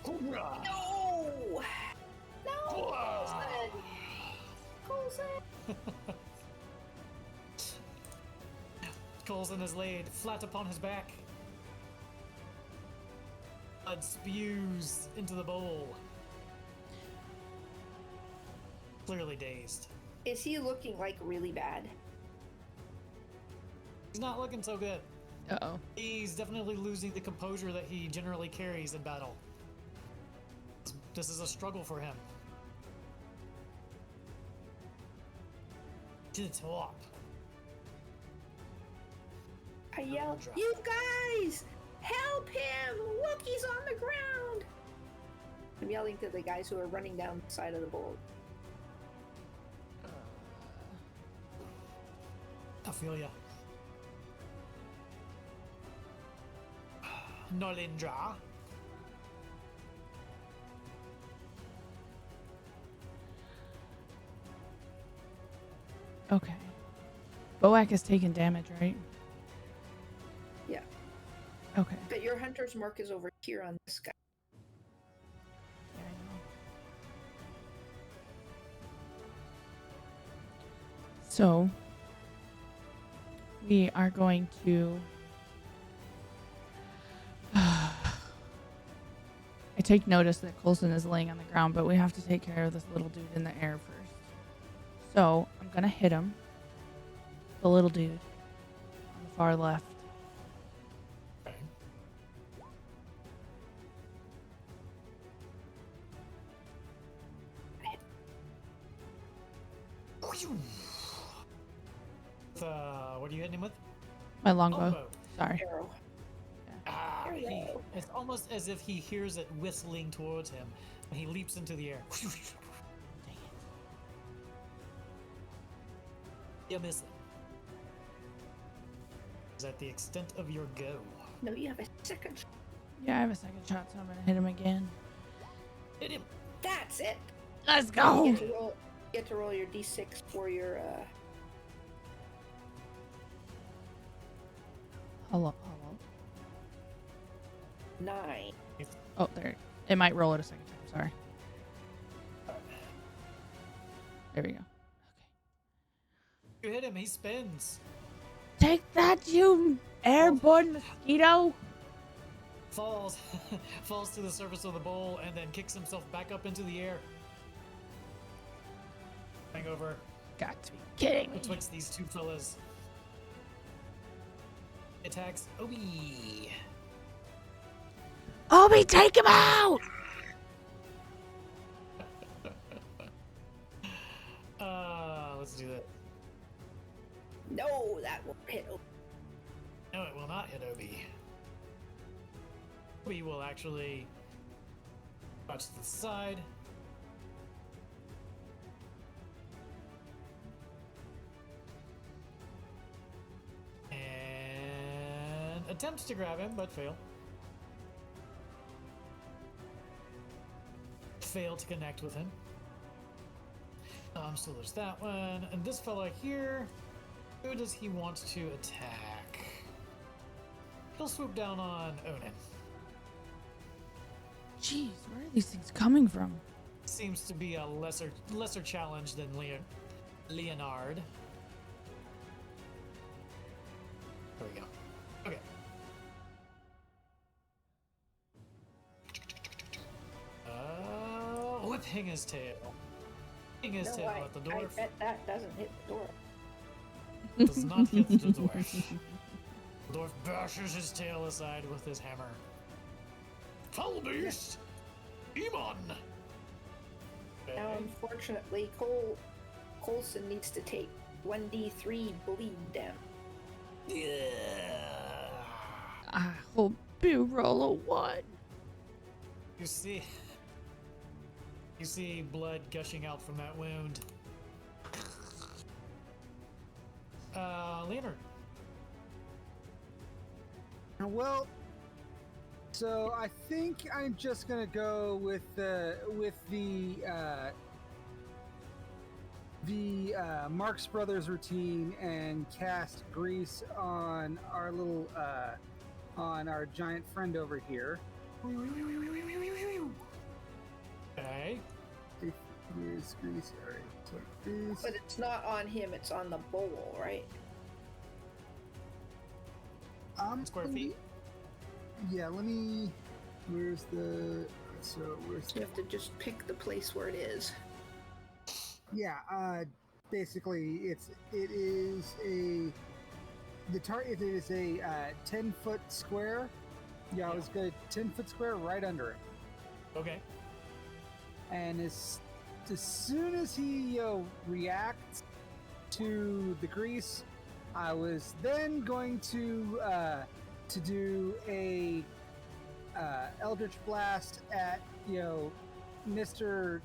Hoorah! No! No! Hoorah! Coulson! Coulson is laid flat upon his back. Blood spews into the bowl. Clearly dazed. Is he looking like really bad? He's not looking so good. Uh-oh. He's definitely losing the composure that he generally carries in battle. This is a struggle for him. To the top. I yell, Drop. "You guys! Help him! Look, he's on the ground!" I'm yelling to the guys who are running down the side of the boat. I feel ya. Nolindra. Okay. Boak is taking damage, right? Okay. But your hunter's mark is over here on this guy. Yeah, I know. So we are going to. I take notice that Coulson is laying on the ground, but we have to take care of this little dude in the air first. So I'm gonna hit him. The little dude on the far left. Okay. What are you hitting him with? My longbow. Longbow. Sorry. Arrow. Arrow. It's almost as if he hears it whistling towards him, and he leaps into the air. Dang it. You miss it. Is that the extent of your go? No, you have a second. Yeah, I have a second shot, so I'm gonna hit him again. Hit him. That's it. Let's You go. get to roll your d6 for your Hello. 9. Oh, there. It might roll it a second time. Sorry. There we go. You hit him. He spins. Take that, you airborne mosquito! Falls. Falls to the surface of the bowl and then kicks himself back up into the air. Hangover Got to be kidding me. betwixt these two fellas. Attacks Obi. Obi, take him out! Let's do that. No, that won't hit. No, it will not hit Obi. Obi will actually watch to the side. And attempts to grab him, but fail. Fail to connect with him. So there's that one. And this fella here, who does he want to attack? He'll swoop down on Onan. Jeez, where are these things coming from? Seems to be a lesser challenge than Leonard. There we go. Okay. Whipping his tail. Whipping his tail at the I dwarf. bet that doesn't hit the door. Does not hit the dwarf. The dwarf bashes his tail aside with his hammer. Foul beast! Demon! Now, unfortunately, Coulson needs to take 1d3 bleed damage. Yeah. I hope you roll a 1. You see blood gushing out from that wound. Leonard. Well, so I think I'm just gonna go with the Marx Brothers routine and cast grease on our little on our giant friend over here. Okay. If there's grease, alright. So this. But it's not on him, it's on the bowl, right? Square let me- feet. Yeah, let me. Where's the? So where's? You have to just pick the place where it is. Yeah. Basically, it is a. The target is a 10-foot square. Yeah, I was good. 10-foot square right under it. Okay. And as soon as he reacts to the grease, I was then going to do a Eldritch Blast at Mr.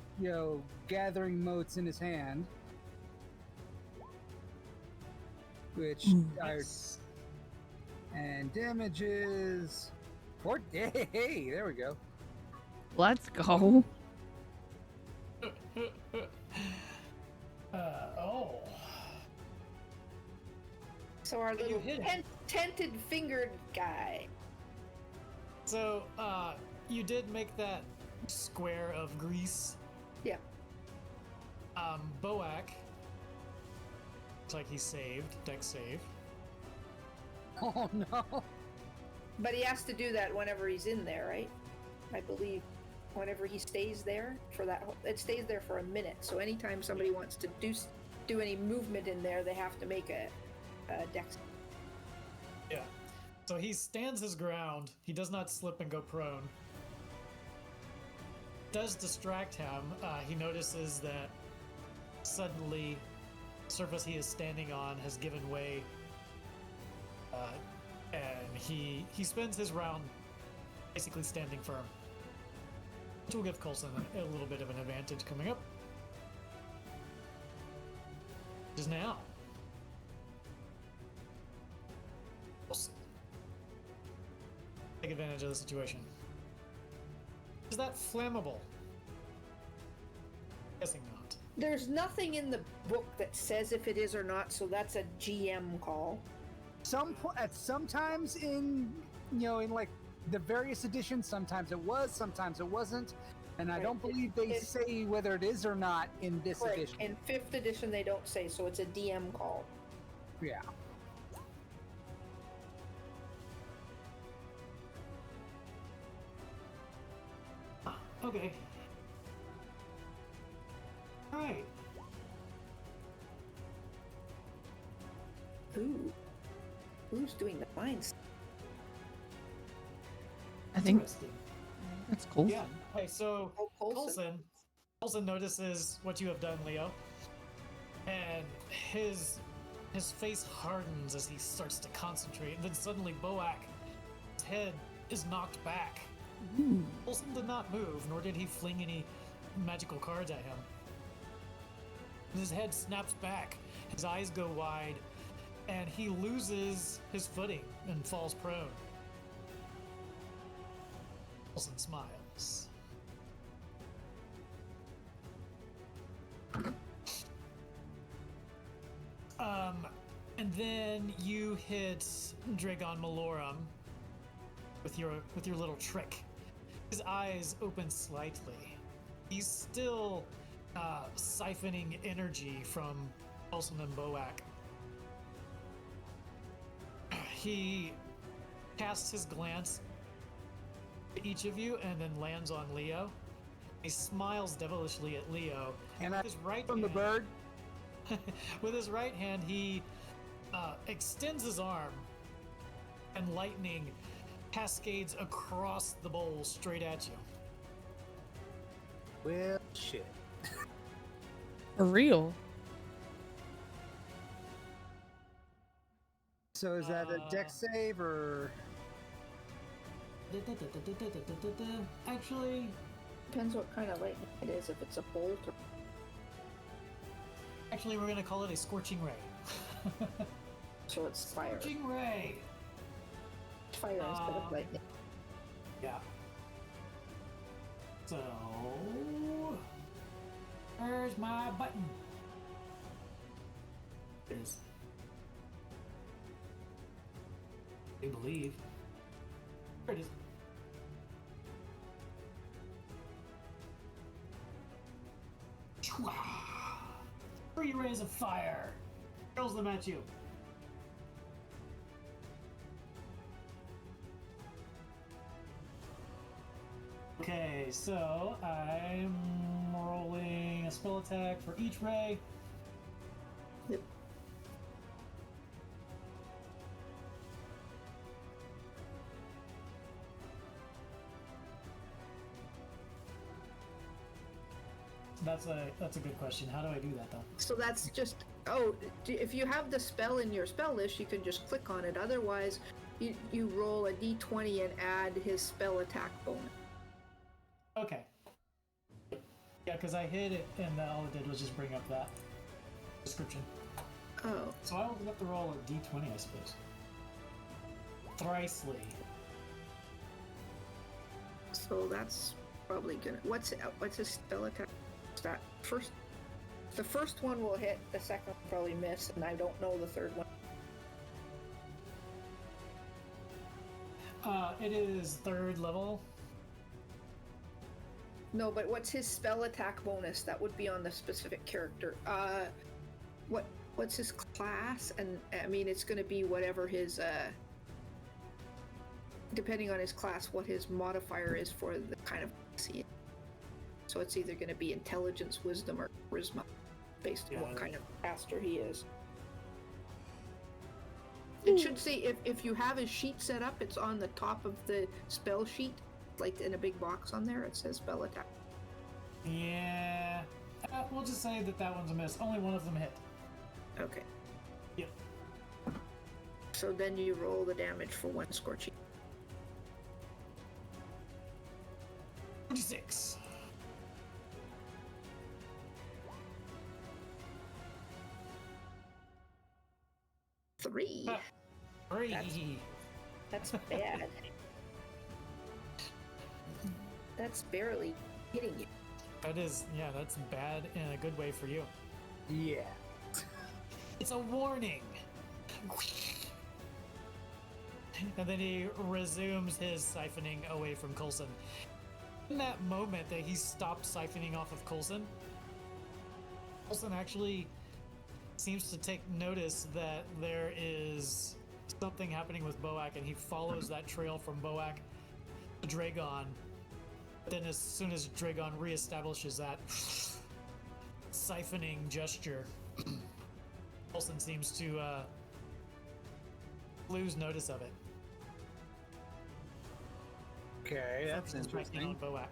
gathering motes in his hand, which and damages 4. Hey, there we go. Let's go. Oh. So our But you little hit him. tented fingered guy. So, you did make that square of grease. Yeah. Boak. Looks like he saved. Deck save. Oh no. But he has to do that whenever he's in there, right? I believe whenever he stays there for that, it stays there for a minute. So anytime somebody wants to do any movement in there, they have to make a dex. Yeah. So he stands his ground. He does not slip and go prone. Does distract him. He notices that suddenly the surface he is standing on has given way. And he spends his round basically standing firm. Which will give Coulson a little bit of an advantage coming up. Just now. Coulson. Take advantage of the situation. Is that flammable? Guessing not. There's nothing in the book that says if it is or not, so that's a GM call. Sometimes in in like the various editions, sometimes it was, sometimes it wasn't, and I don't believe they say whether it is or not in this edition. In 5th edition, they don't say, so it's a DM call. Yeah. Okay. Alright. Ooh. Who's doing the mines? I think Interesting. that's cool. Yeah. Okay, so Oh, Coulson. Coulson notices what you have done, Leo. And his face hardens as he starts to concentrate. And then suddenly Boak, his head is knocked back. Coulson did not move, nor did he fling any magical cards at him. His head snaps back, his eyes go wide, and he loses his footing and falls prone. Coulson smiles. And then you hit Dragon Malorum with your little trick. His eyes open slightly. He's still siphoning energy from Coulson and Boak. He casts his glance at each of you and then lands on Leo. He smiles devilishly at Leo. And with his right from the hand, bird. with his right hand, he extends his arm, and lightning cascades across the bowl straight at you. Well, shit. For real. So is that a dex save or? Actually, Depends what kind of lightning it is, if it's a bolt or... we're going to call it a scorching ray. So it's fire. Scorching ray. Fire instead of lightning. Yeah. So, where's my button? It is. I believe. There it is. Chwa! 3 rays of fire. Hurls them at you. Okay, so I'm rolling a spell attack for each ray. Yep. That's a good question. How do I do that though? So that's just... Oh, if you have the spell in your spell list, you can just click on it. Otherwise, you roll a d20 and add his spell attack bonus. Okay. Yeah, because I hit it and all it did was just bring up that description. Oh. So I will have to roll a d20, I suppose. Thricely. So that's probably gonna... What's his spell attack? That first... The first one will hit, the second will probably miss, and I don't know the third one. It is 3rd level. No, but what's his spell attack bonus? That would be on the specific character. What's his class? And I mean, it's going to be whatever his depending on his class, what his modifier is for the kind of class he is. So it's either going to be intelligence, wisdom, or charisma, based on what kind of caster he is. It should say if you have his sheet set up, it's on the top of the spell sheet, like in a big box on there. It says spell attack. Yeah. We'll just say that one's a miss. Only one of them hit. Okay. Yep. So then you roll the damage for one scorching. 26. Three. 3. That's bad. That's barely hitting you. That's bad in a good way for you. Yeah. It's a warning. And then he resumes his siphoning away from Coulson. In that moment that he stopped siphoning off of Coulson actually seems to take notice that there is something happening with Boak, and he follows that trail from Boak to Dragon. Then as soon as Dragon reestablishes that siphoning gesture, Coulson seems to lose notice of it. Okay, that's Focuses back in interesting. on Boak.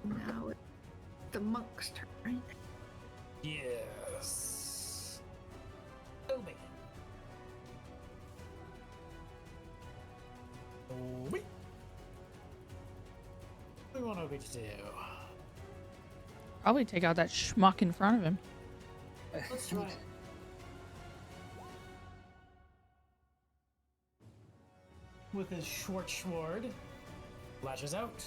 Now it's the monk's turn, right? Yes. Obi. Obi. What do we want Obi to do? Probably take out that schmuck in front of him. Let's try it. With his short sword, lashes out.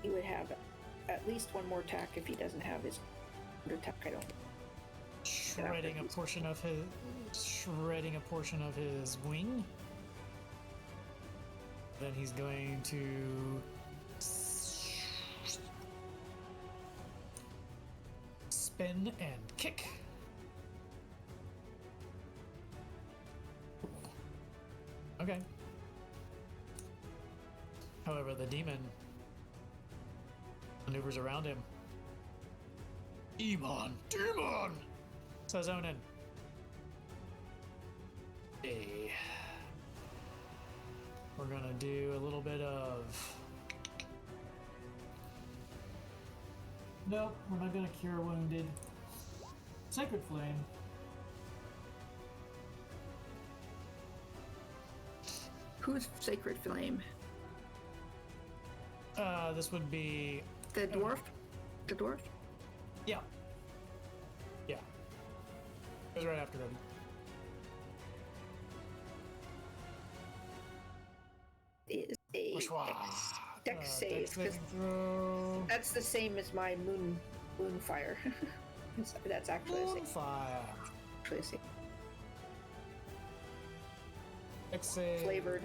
He would have at least one more attack if he doesn't have his attack. I don't. Shredding a portion of his wing. Then he's going to spin and kick. Okay. However, the demon maneuvers around him. Demon! Says Onan. Hey. We're gonna do a little bit of... Nope, we're not gonna cure wounded. Sacred Flame. Who's Sacred Flame? This would be... The dwarf? The dwarf? Yeah. Yeah. It was right after Ruby. Is a dex save. Dex 'Cause saving throw. that's the same as my moon fire. That's actually the same. Fire. Actually the same. Dex save. Flavored.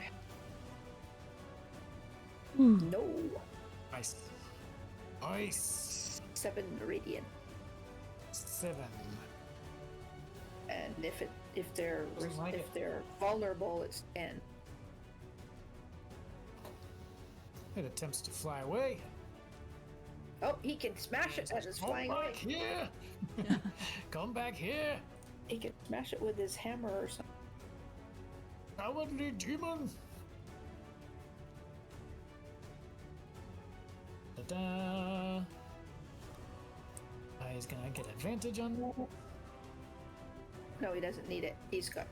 Ooh. No. Nice. Nice. 7 radiant. 7. And if they're Doesn't like it. vulnerable, it's 10. It attempts to fly away. Oh, he can smash it as it's Come flying away. back here! Come back here! He can smash it with his hammer or something. Cowardly demon! Ta-da! He's gonna get advantage on that. No, he doesn't need it. He's got.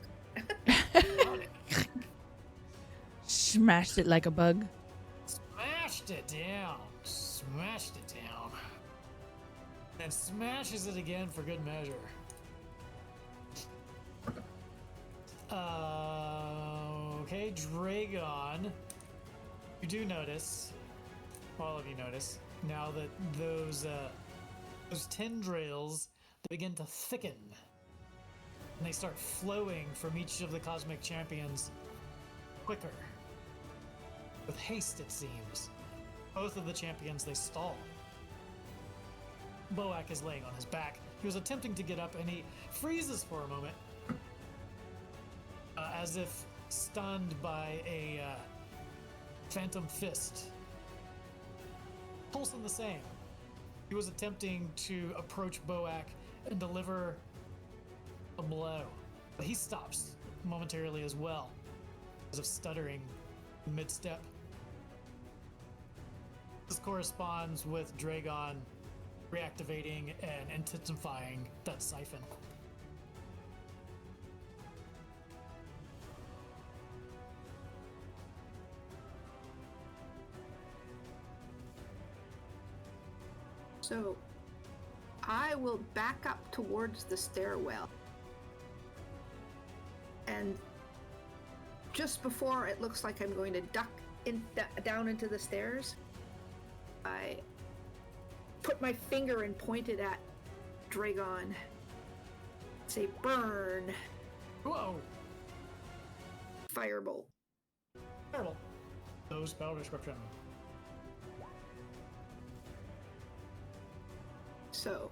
Smashed it like a bug. Smashed it down. Smashed it down. And smashes it again for good measure. Okay, Dragon. You do notice, all of you notice, now that those those tendrils begin to thicken, and they start flowing from each of the cosmic champions quicker. With haste, it seems. Both of the champions, they stall. Boak is laying on his back. He was attempting to get up, and he freezes for a moment, as if stunned by a phantom fist. Coulson the same. He was attempting to approach Boak and deliver a blow, but he stops momentarily as well, as of stuttering mid-step. This corresponds with Dragon reactivating and intensifying that siphon. So, I will back up towards the stairwell. And just before it looks like I'm going to duck down into the stairs, I put my finger and point it at Dragon. Say, burn. Whoa! Firebolt. Terrible. No spell description. So,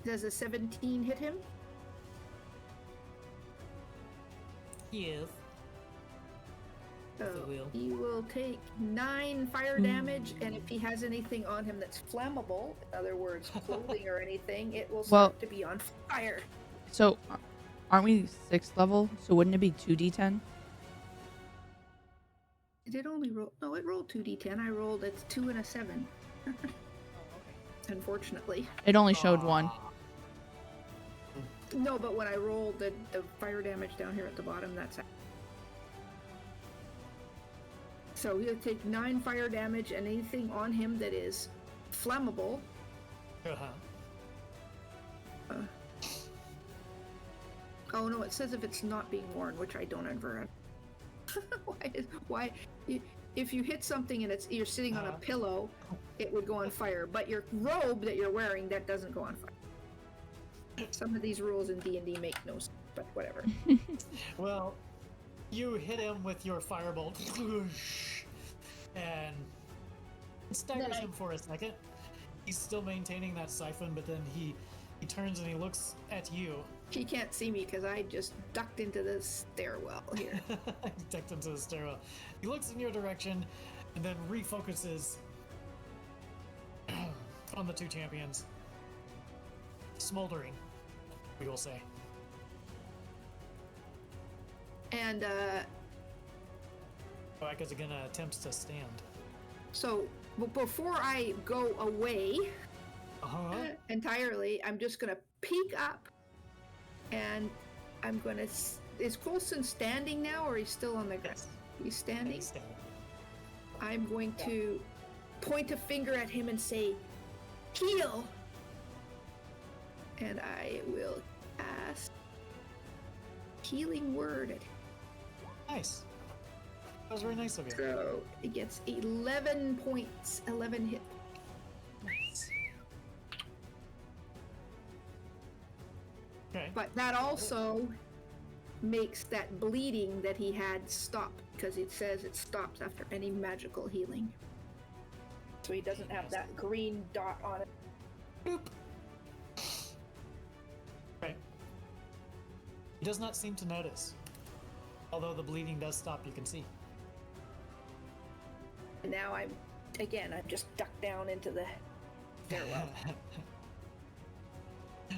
does a 17 hit him? Yes. So Yes, it will. he will take 9 fire damage, and if he has anything on him that's flammable, in other words, clothing or anything, it will start to be on fire. So, aren't we 6th level? So wouldn't it be 2d10? It did only roll. No, it rolled 2d10. I rolled it's 2 and a 7. Unfortunately. It only showed 1. No, but when I rolled the fire damage down here at the bottom, that's it. So he'll take 9 fire damage, and anything on him that is flammable. Oh no, it says if it's not being worn, which I don't ever. Why? If you hit something and you're sitting on a pillow, it would go on fire. But your robe that you're wearing, that doesn't go on fire. Some of these rules in D&D make no sense, but whatever. Well, you hit him with your firebolt, and it staggers him for a second. He's still maintaining that siphon, but then he turns and he looks at you. He can't see me because I just ducked into the stairwell here. He ducked into the stairwell. He looks in your direction and then refocuses on the two champions. Smoldering, we will say. And Boak is gonna attempt to stand. so before I go away entirely, I'm just gonna peek up, and I'm gonna. Is Coulson standing now, or he's still on the ground? Yes. He's standing. He's standing. I'm going to point a finger at him and say, "Heal," and I will cast Healing Word at him. Nice. That was very nice of you. So it gets 11 points, 11 hit. Nice. Okay. But that also makes that bleeding that he had stop, because it says it stops after any magical healing. So he doesn't have that green dot on it. Boop. Right. He does not seem to notice. Although the bleeding does stop, you can see. And now I'm just ducked down into the stairwell.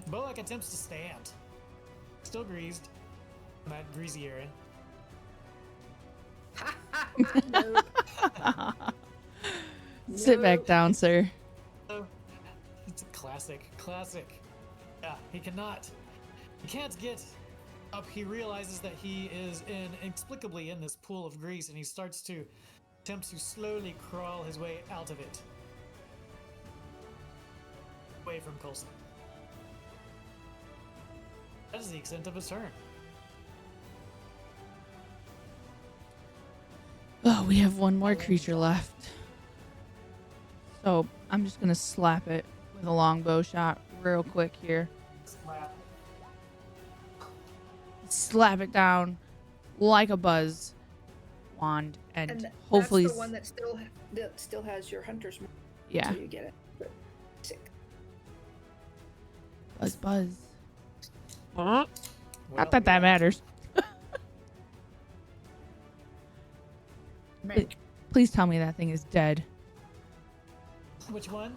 Boak attempts to stand. Still greased. In that greasy area. Nope. Sit back down, sir. Oh, it's a classic. Yeah, he can't get up. He realizes that he is inexplicably in this pool of grease, and he starts to attempt to slowly crawl his way out of it. Away from Coulson. That is the extent of his turn. Oh, we have one more creature left. So I'm just gonna slap it with a longbow shot real quick here. Slap it down like a buzz wand, and hopefully that's the one that still has your hunter's mark. yeah. So you get it. But sick. Buzz. Well, Not that that matters. Please tell me that thing is dead. Which one?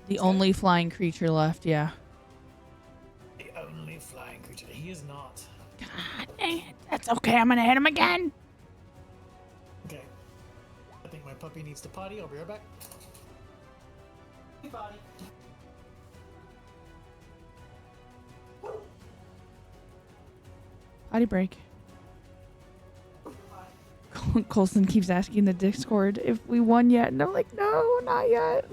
The only flying creature left, yeah. The only flying creature. He is not. God dang it. That's okay. I'm gonna hit him again. Okay. I think my puppy needs to potty. I'll be right back. Hey, potty. Potty break. Colson keeps asking the Discord if we won yet, and I'm like, no, not yet.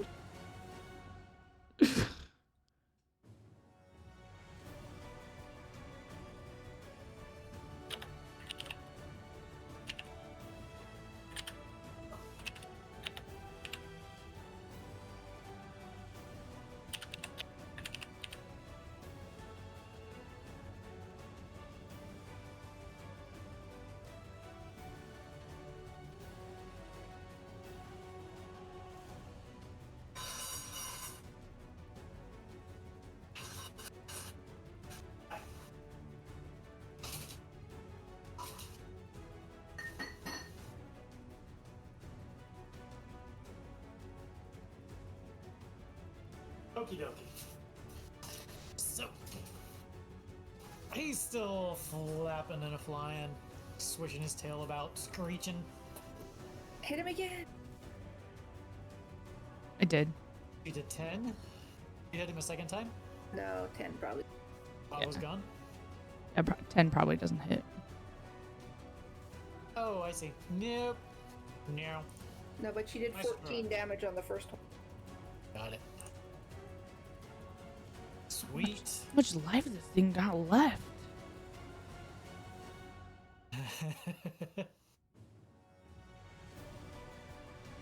Okie dokie. So, he's still flapping and flying, swishing his tail about, screeching. Hit him again. I did. You did 10. You hit him a second time. No, 10 probably. I was gone. 10 probably doesn't hit. Oh, I see. Nope. No. No, but she did Nice 14 damage on the first one. Got it. Sweet. How much life has this thing got left?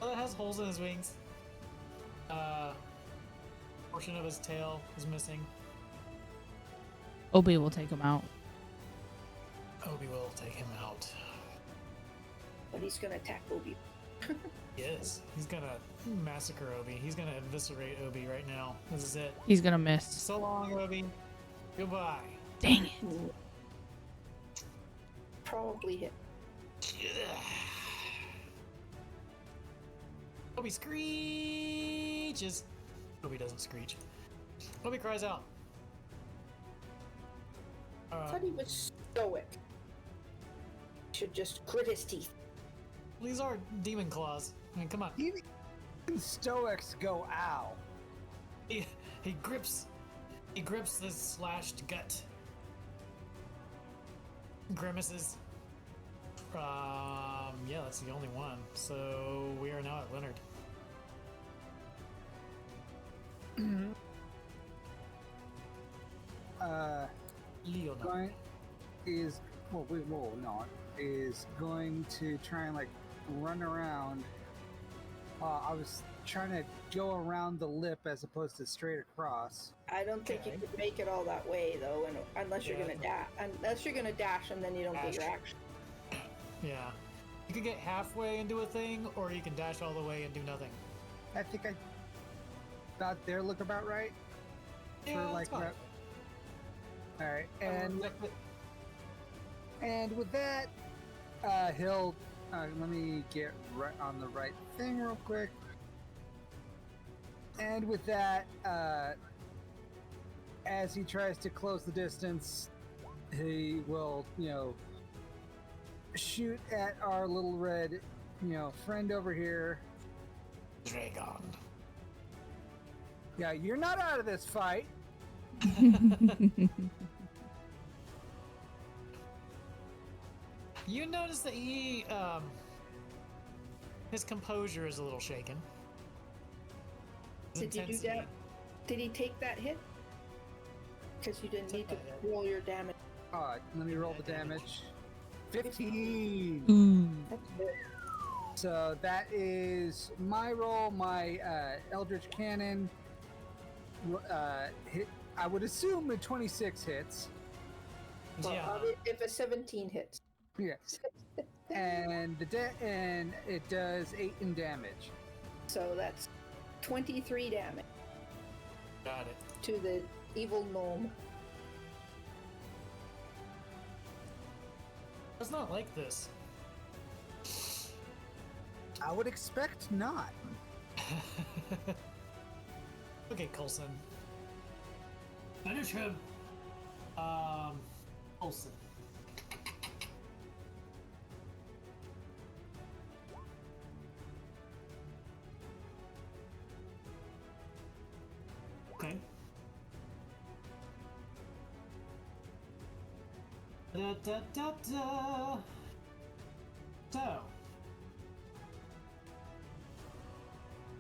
Well, it has holes in his wings. Portion of his tail is missing. Obi will take him out. Obi will take him out. But he's gonna attack Obi. He is. He's gonna massacre Obi. He's gonna eviscerate Obi right now. This is it. He's gonna miss. So long, Obi. Goodbye. Dang it. Probably hit. Obi screeches. Obi doesn't screech. Obi cries out. I thought he was stoic. Should just grit his teeth. These are demon claws. I mean, come on. Even Stoics go ow. He grips this slashed gut. Grimaces. Yeah, that's the only one. So we are now at Leonard. Leonard. Going is going to try and like run around. I was trying to go around the lip as opposed to straight across. I don't think you could make it all that way though, and unless you're gonna dash. Unless you're gonna dash and then you don't get your action. Yeah. You can get halfway into a thing, or you can dash all the way and do nothing. I think I got there look about right. Yeah, For like that's fine. all right, and with that, he'll let me get right on the right thing real quick. And with that, as he tries to close the distance, he will, shoot at our little red, friend over here. Dragon. Yeah, you're not out of this fight. You notice that his composure is a little shaken. His Did you do intensity- that? Did he take that hit? Because you didn't need to Took that hit. roll your damage. Let me roll the damage. 15. That's good. So that is my roll, my Eldritch Cannon. I would assume a 26 hits. Well, Yeah. if a 17 hits. Yes. And and it does 8 in damage. So that's 23 damage Got it. to the evil gnome. It's not like this. I would expect not. Okay, Coulson. Finish him. Coulson. Okay. Da da da da. So.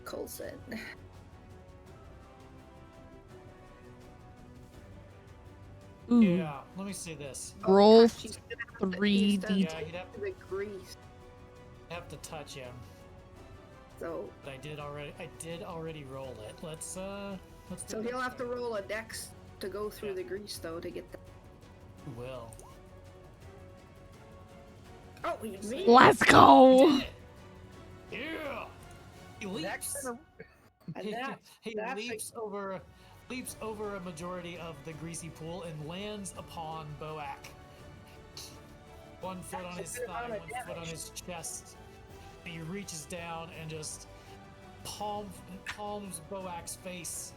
Coulson. Ooh. Yeah, let me see this. Roll gosh, he's gonna have to- 3D. he's done Yeah, he'd have, the grease. have to touch him. So But I did already roll it. Let's do he'll that have to thing. roll a dex to go through Yeah. the grease though to get that. Will. Oh, he made it. Let's go. Yeah. He leaps. And He, that, he that's leaps over a majority of the greasy pool and lands upon Boak. One foot on his That's a good thigh, amount one of foot on damage. his chest. He reaches down and just palms Boak's face.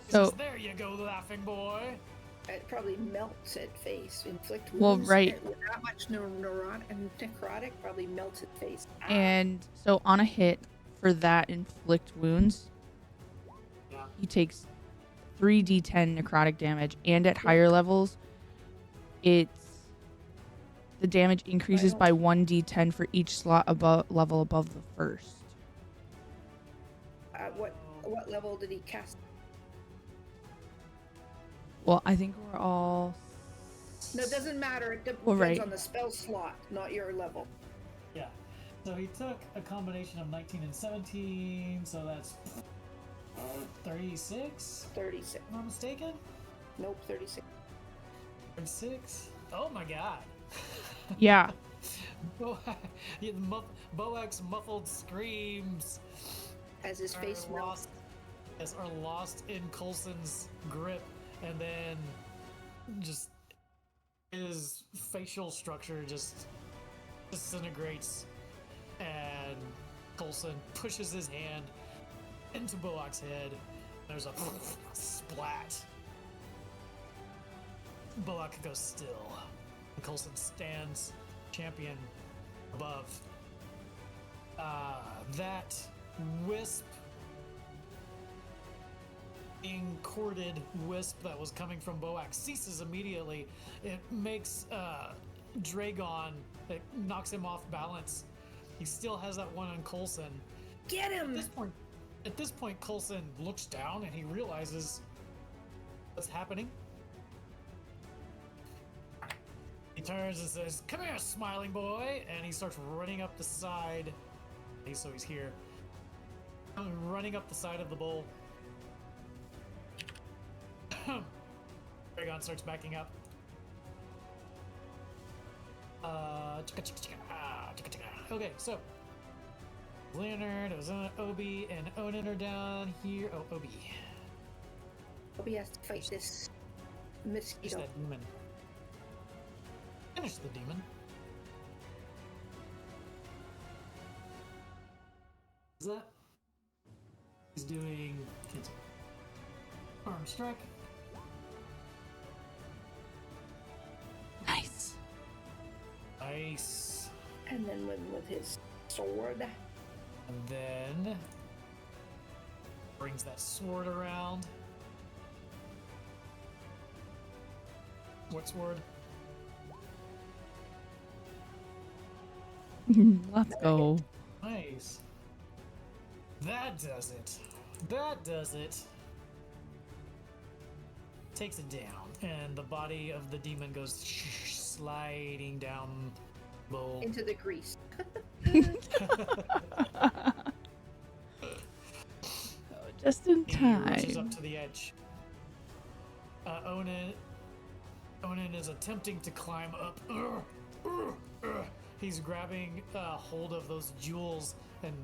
He So- says, "There you go, laughing boy." it probably melts at face. Inflict Well, wounds. right. With that much neurotic and necrotic, probably melts at face. And so on a hit for that inflict wounds, Yeah. he takes 3d10 necrotic damage, and at higher levels, the damage increases by 1d10 for each slot level above the first. What level did he cast? Well, I think we're all. No, it doesn't matter. It depends Well, right. on the spell slot, not your level. Yeah. So he took a combination of 19 and 17, so that's 36, 36. if I'm not mistaken. Nope, 36. 36. Oh my god. Yeah. Boak's muffled screams As his face are melts. lost in Coulson's grip, and then just his facial structure just disintegrates, and Coulson pushes his hand into Boak's head. There's a splat. Boak goes still. And Coulson stands champion above. That wisp, corded wisp that was coming from Boak ceases immediately. It makes Dragon, it knocks him off balance. He still has that one on Coulson. Get him! At this point, Coulson looks down and he realizes what's happening. He turns and says, "Come here, smiling boy," and he starts running up the side. So he's here, running up the side of the bowl. Dragon starts backing up. Okay, so Leonard, Obi, and Onan are down here. Oh, Obi. Obi has to fight this Finish mosquito. that demon. Finish the demon. Is that? He's doing arm strike. Nice. Nice. And then with his sword. And then brings that sword around. What sword? Let's go. Nice. That does it. That does it. Takes it down, and the body of the demon goes sliding down the bowl. Into the grease. Oh Just in He rushes up time. to the edge. Onan is attempting to climb up. He's grabbing hold of those jewels and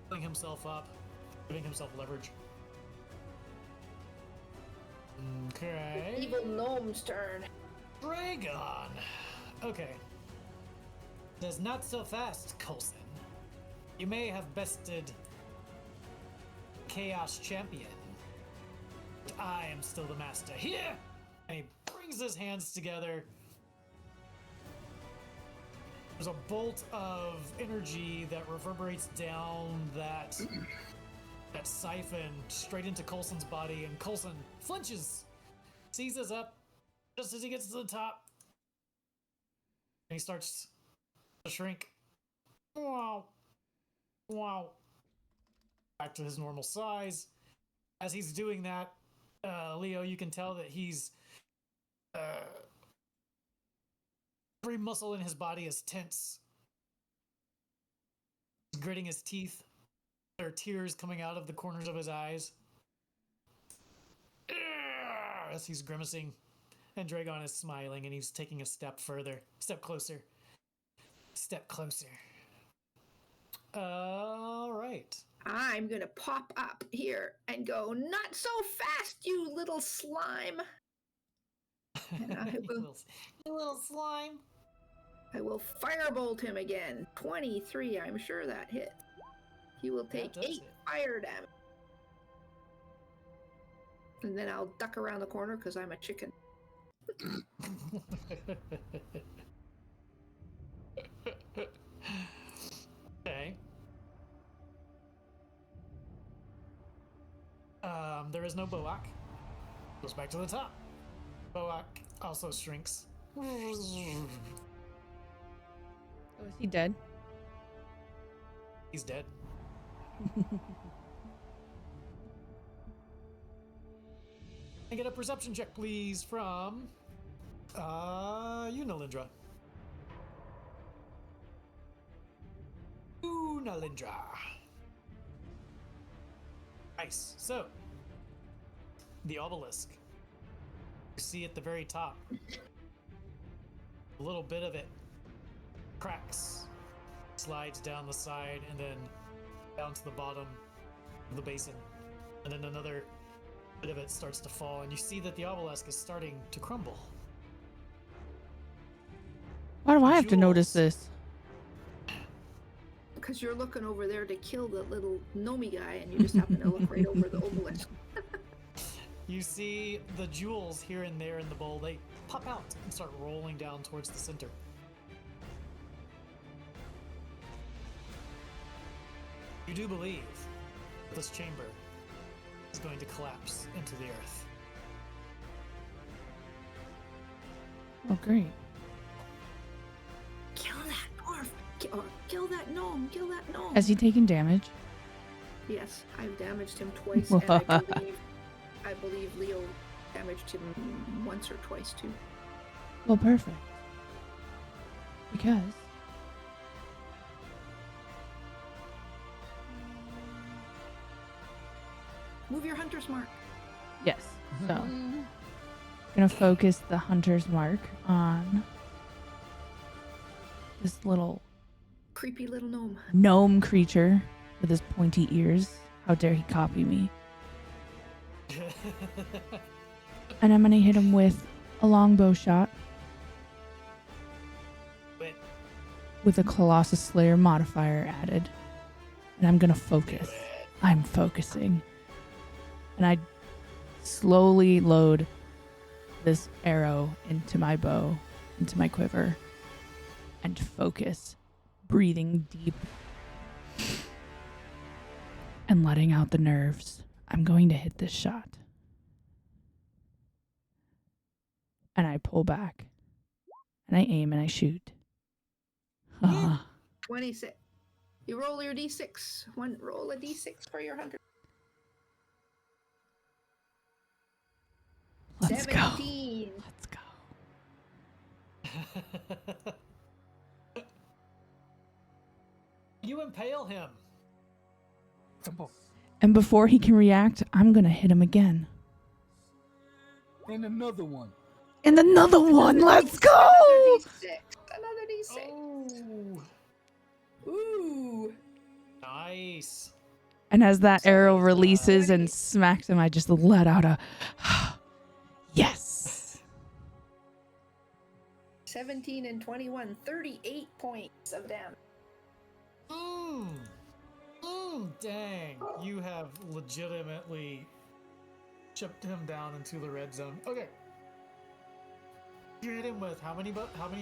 pulling himself up, giving himself leverage. Okay. Evil gnome's turn. Dragon. Okay. Says not so fast, Coulson. You may have bested Chaos Champion, but I am still the master here. And he brings his hands together. There's a bolt of energy that reverberates down that siphon straight into Coulson's body, and Coulson flinches, seizes up just as he gets to the top, and he starts to shrink. Wow. Wow. Back to his normal size. As he's doing that, Leo, you can tell that he's every muscle in his body is tense. He's gritting his teeth. There are tears coming out of the corners of his eyes as he's grimacing. And Dragon is smiling, and he's taking a step closer. All right. I'm gonna pop up here and go, not so fast, you little slime. And You little slime. I will firebolt him again. 23, I'm sure that hit. He will take does 8 hit. fire damage. And then I'll duck around the corner because I'm a chicken. Okay. There is no Boak. Goes back to the top. Boak also shrinks. Oh, is he dead? He's dead. And get a perception check, please, from Unalindra. Unalindra. Nice. So, the obelisk. You see at the very top, a little bit of it cracks, slides down the side, and then down to the bottom of the basin. And then another bit of it starts to fall, and you see that the obelisk is starting to crumble. Why do I have to notice Jewels. this? Because you're looking over there to kill the little gnomey guy, and you just happen to look right over the obelisk. You see the jewels here and there in the bowl, they pop out and start rolling down towards the center. You do believe this chamber is going to collapse into the earth. Oh, great. Kill that dwarf! Kill that gnome! Kill that gnome! Has he taken damage? Yes, I've damaged him twice, and I believe Leo damaged him once or twice too. Well, perfect. Because Move your hunter's mark. yes. So gonna focus the hunter's mark on this little Creepy little gnome. gnome creature with his pointy ears. How dare he copy me? And I'm gonna hit him with a longbow shot But with a Colossus Slayer modifier added. And I'm gonna focus. I'm focusing. And I slowly load this arrow into my bow, into my quiver, and focus, breathing deep and letting out the nerves. I'm going to hit this shot. And I pull back. And I aim and I shoot. Ah, 26. You roll your d6. Roll a d6 for your hunter. let's go. 17. Let's go. You impale him. And before he can react, I'm going to hit him again. And another one. And another one. Let's go. Another D6. Another D6. Oh, Ooh. nice. And as that So arrow he's, releases and smacks him, I just let out a yes. 17 and 21. 38 points of damage. Dang. You have legitimately chipped him down into the red zone. Okay. You hit him with how many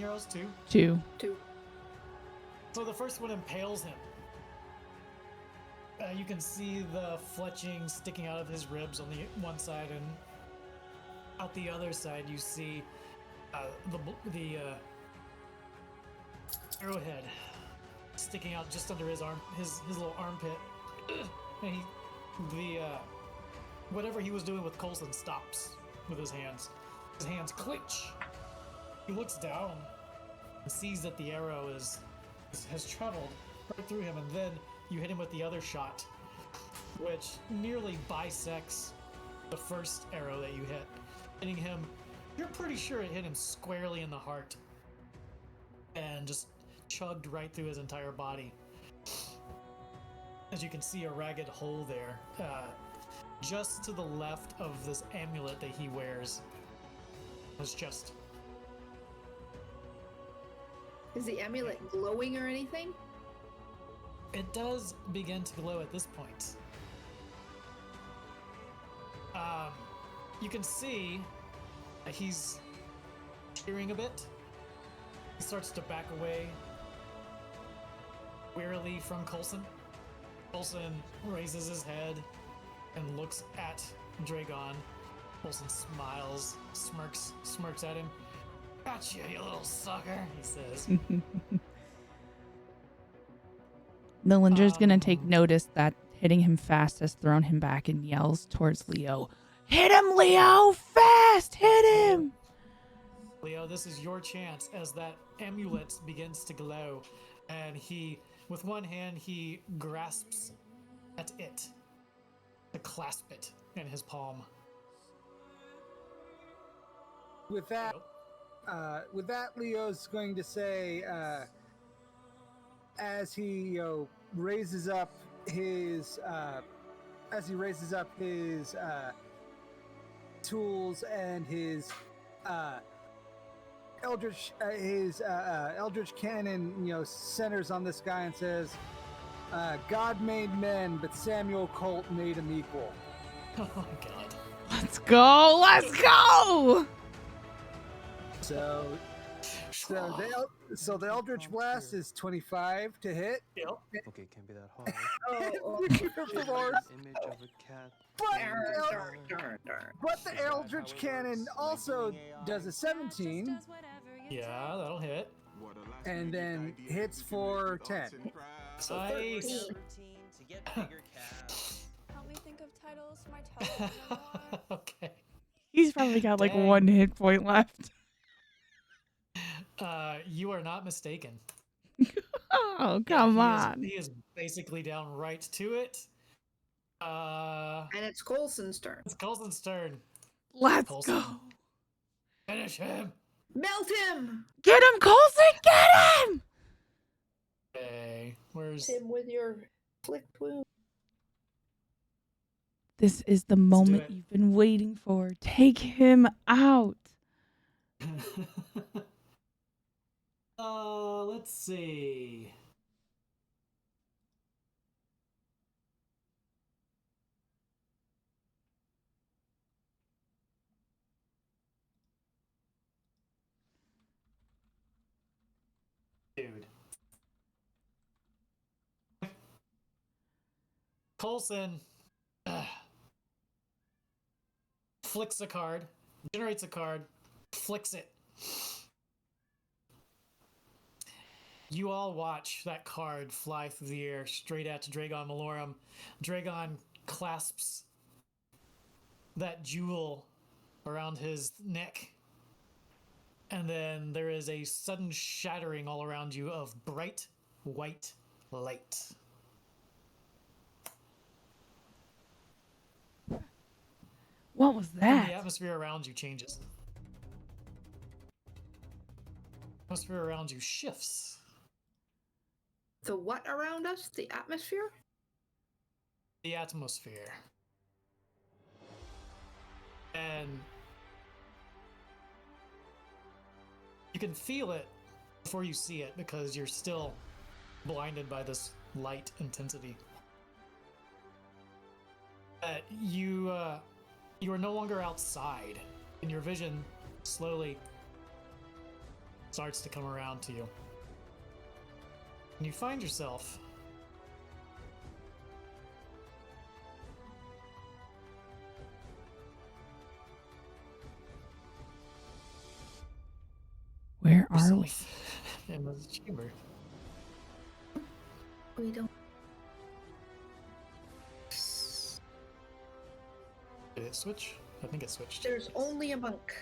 arrows? 2? 2. 2. So the first one impales him. You can see the fletching sticking out of his ribs on the one side, and out the other side you see the arrowhead sticking out just under his arm, his little armpit. And whatever he was doing with Coulson stops with his hands. His hands clench. He looks down and sees that the arrow has traveled right through him, and then you hit him with the other shot, which nearly bisects the first arrow that you hit, hitting him. You're pretty sure it hit him squarely in the heart and just chugged right through his entire body. As you can see, a ragged hole there, just to the left of this amulet that he wears. His chest. Is the amulet glowing or anything? It does begin to glow at this point. You can see he's cheering a bit. He starts to back away wearily from Coulson. Coulson raises his head and looks at Dragon. Coulson smiles, smirks at him. Gotcha, you little sucker, he says. Nillinger's going to take notice that hitting him fast has thrown him back and yells towards Leo. Hit him, Leo! Fast! Hit him! Leo, this is your chance as that amulet begins to glow, and he, with one hand, he grasps at it to clasp it in his palm. With that, Leo's going to say, as he raises up his tools and his eldritch cannon, centers on this guy and says, "God made men, but Samuel Colt made him equal." Oh my god. Let's go! Let's go! So the Eldritch Blast is 25 to hit. Yep. Okay, can't be that hard. Image of a cat. But the Eldritch Cannon also does a 17 Yeah, that'll hit. and then hits for 10. So Nice. 13. To get bigger cat. Help me think of titles for my television. Okay. He's probably got like Dang. 1 hit point left. You are not mistaken. Oh, come he on. He is basically down right to it. And it's Coulson's turn. It's Coulson's turn. Let's Coulson. go. Finish him. Melt him! Get him, Coulson! Get him! Okay, where's... Hit him with your flicked wound. This is the do moment it. you've been waiting for. Take him out. Let's see. Dude. Coulson flicks a card, generates a card, flicks it. You all watch that card fly through the air straight at Dragon Malorum. Dragon clasps that jewel around his neck. And then there is a sudden shattering all around you of bright white light. What was And that? the atmosphere around you changes. The atmosphere around you shifts. The what around us? The atmosphere? The atmosphere. And you can feel it before you see it because you're still blinded by this light intensity. You are no longer outside, and your vision slowly starts to come around to you. And you find yourself Where are we? in the chamber. We don't. Did it switch? I think it switched. There's only a monk.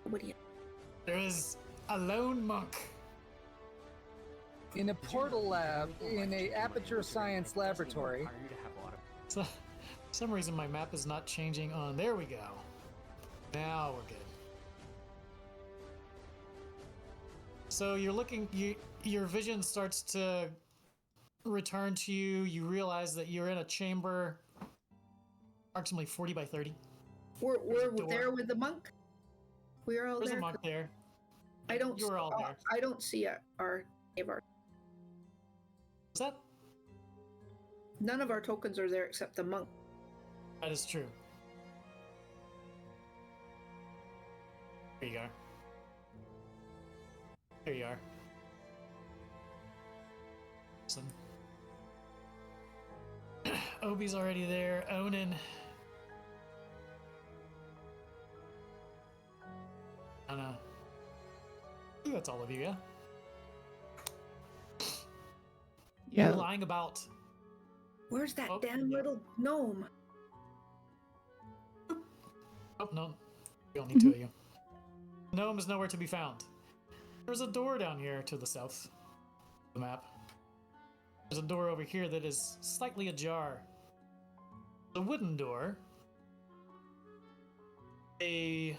What do you? There is a lone monk. In a portal lab, in a aperture science laboratory. So, for some reason, my map is not changing on. There we go. Now we're good. So you're looking. Your vision starts to return to you. You realize that you're in a chamber, approximately 40 by 30. We're door. there with the monk. We're all There's there. a monk there. I don't. You were all there. I don't see our neighbor. Is that? None of our tokens are there except the monk. That is true. There you are. There you are. Listen. Obi's already there. Onan. I don't know. I think that's all of you, yeah? Yeah. You're lying about. Where's that Oh, damn yeah. little gnome? Oh, no. We don't need two of you. Gnome is nowhere to be found. There's a door down here to the south of the map. There's a door over here that is slightly ajar. The wooden door. The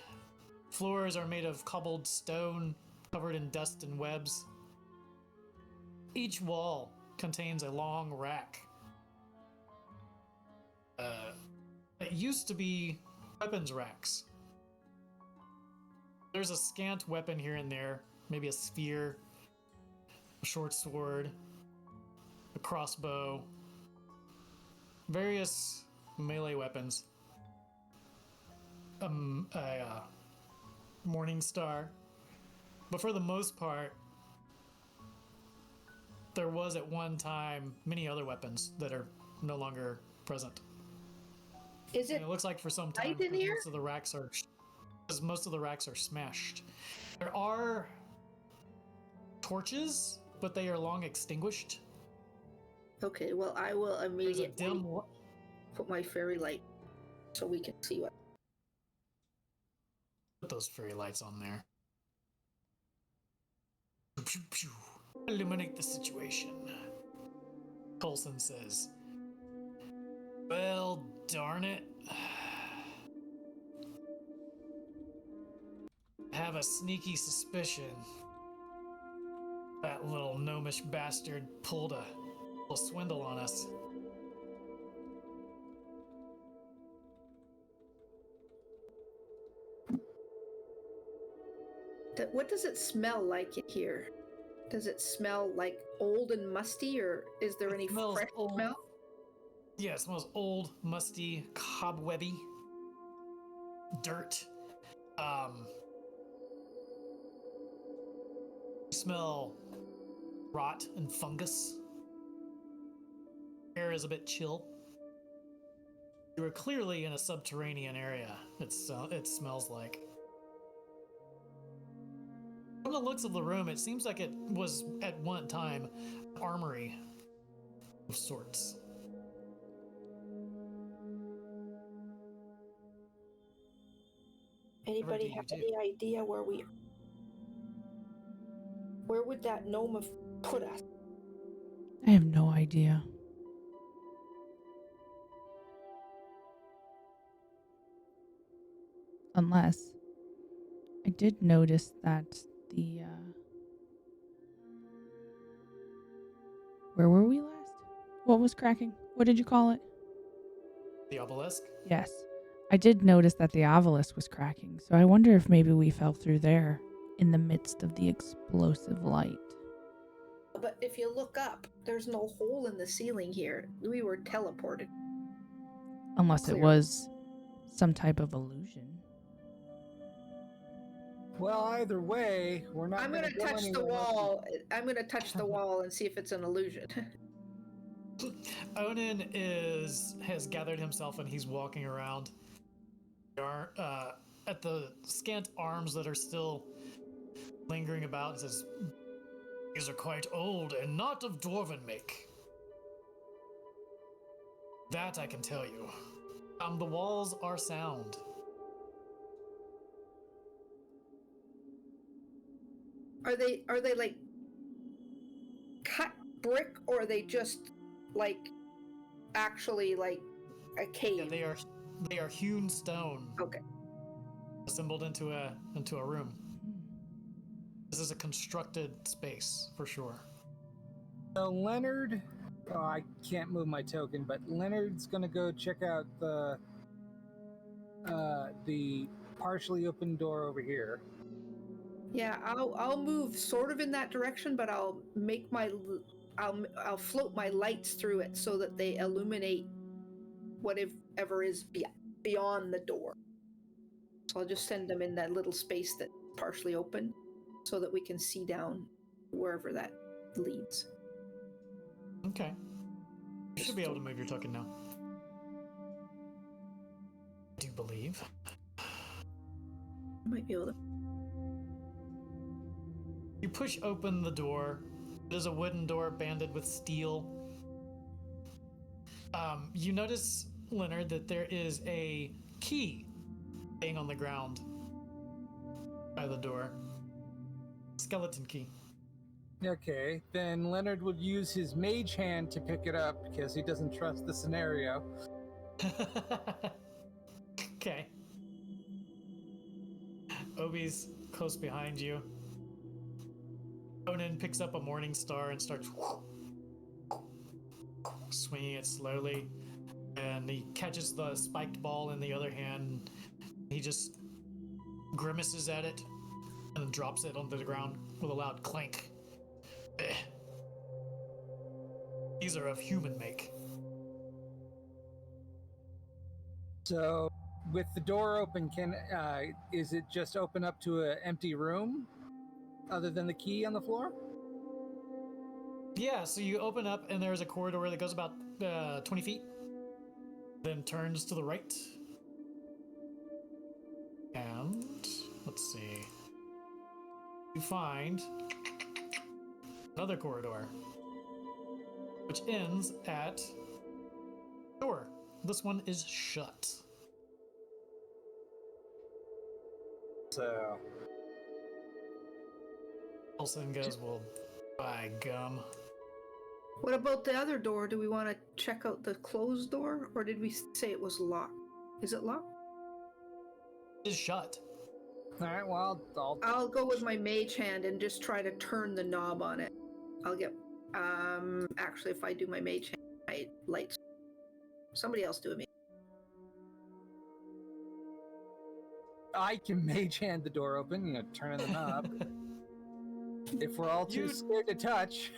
floors are made of cobbled stone covered in dust and webs. Each wall contains a long rack. It used to be weapons racks. There's a scant weapon here and there, maybe a spear, a short sword, a crossbow, various melee weapons, a morning star. But for the most part, there was at one time many other weapons that are no longer present. Is it? And it looks like for some time light in here? most of the racks are smashed. There are torches, but they are long extinguished. Okay. Well, I will There's a immediately dim put my fairy light so we can see what. put those fairy lights on there. Pew, pew. Illuminate the situation. Coulson says, well, darn it. I have a sneaky suspicion that little gnomish bastard pulled a little swindle on us. What does it smell like in here? Does it smell like old and musty, or is there any smells fresh old. smell? Yeah, it smells old, musty, cobwebby, dirt. You smell rot and fungus. Air is a bit chill. You are clearly in a subterranean area. It smells like. From the looks of the room, it seems like it was at one time an armory of sorts. Anybody do have you do? any idea where we are? Where would that gnome have put us? I have no idea. Unless I did notice that the where were we last? What was cracking? What did you call it? The obelisk? Yes. I did notice that the obelisk was cracking, so I wonder if maybe we fell through there in the midst of the explosive light. But if you look up, there's no hole in the ceiling here. We were teleported. Unless it Clearly. was some type of illusion. Well, either way, we're not. I'm gonna go touch the anywhere unless we- wall. I'm gonna touch the wall and see if it's an illusion. Onan has gathered himself and he's walking around. At the scant arms that are still lingering about, and says, "These are quite old and not of dwarven make. That I can tell you. The walls are sound." Are they like cut brick, or are they just like actually like a cave? Yeah, they are hewn stone. Okay. Assembled into a room. This is a constructed space for sure. So Leonard, I can't move my token, but Leonard's gonna go check out the partially open door over here. Yeah, I'll move sort of in that direction, but I'll float my lights through it so that they illuminate whatever is beyond the door. So I'll just send them in that little space that's partially open, so that we can see down wherever that leads. Okay. You should be able to move your token now. I do believe. I might be able to. You push open the door. It is a wooden door banded with steel. You notice, Leonard, that there is a key laying on the ground by the door. Skeleton key. Okay, then Leonard would use his mage hand to pick it up because he doesn't trust the scenario. Okay. Obi's close behind you. Onan picks up a morning star and starts swinging it slowly. And he catches the spiked ball in the other hand. He just grimaces at it and then drops it onto the ground with a loud clank. Eh. These are of human make. So, with the door open, is it just open up to an empty room, other than the key on the floor? Yeah, so you open up and there's a corridor that goes about 20 feet, then turns to the right. And let's see. You find another corridor, which ends at door. This one is shut. So, Olsen goes, "Well, by gum." What about the other door? Do we want to check out the closed door, or did we say it was locked? Is it locked? It is shut. all right, well, I'll go with my mage hand and just try to turn the knob on it. I'll get. Actually, if I do my mage hand, my lights. Somebody else do it. I can mage hand the door open, turning the knob. If we're all too scared to touch.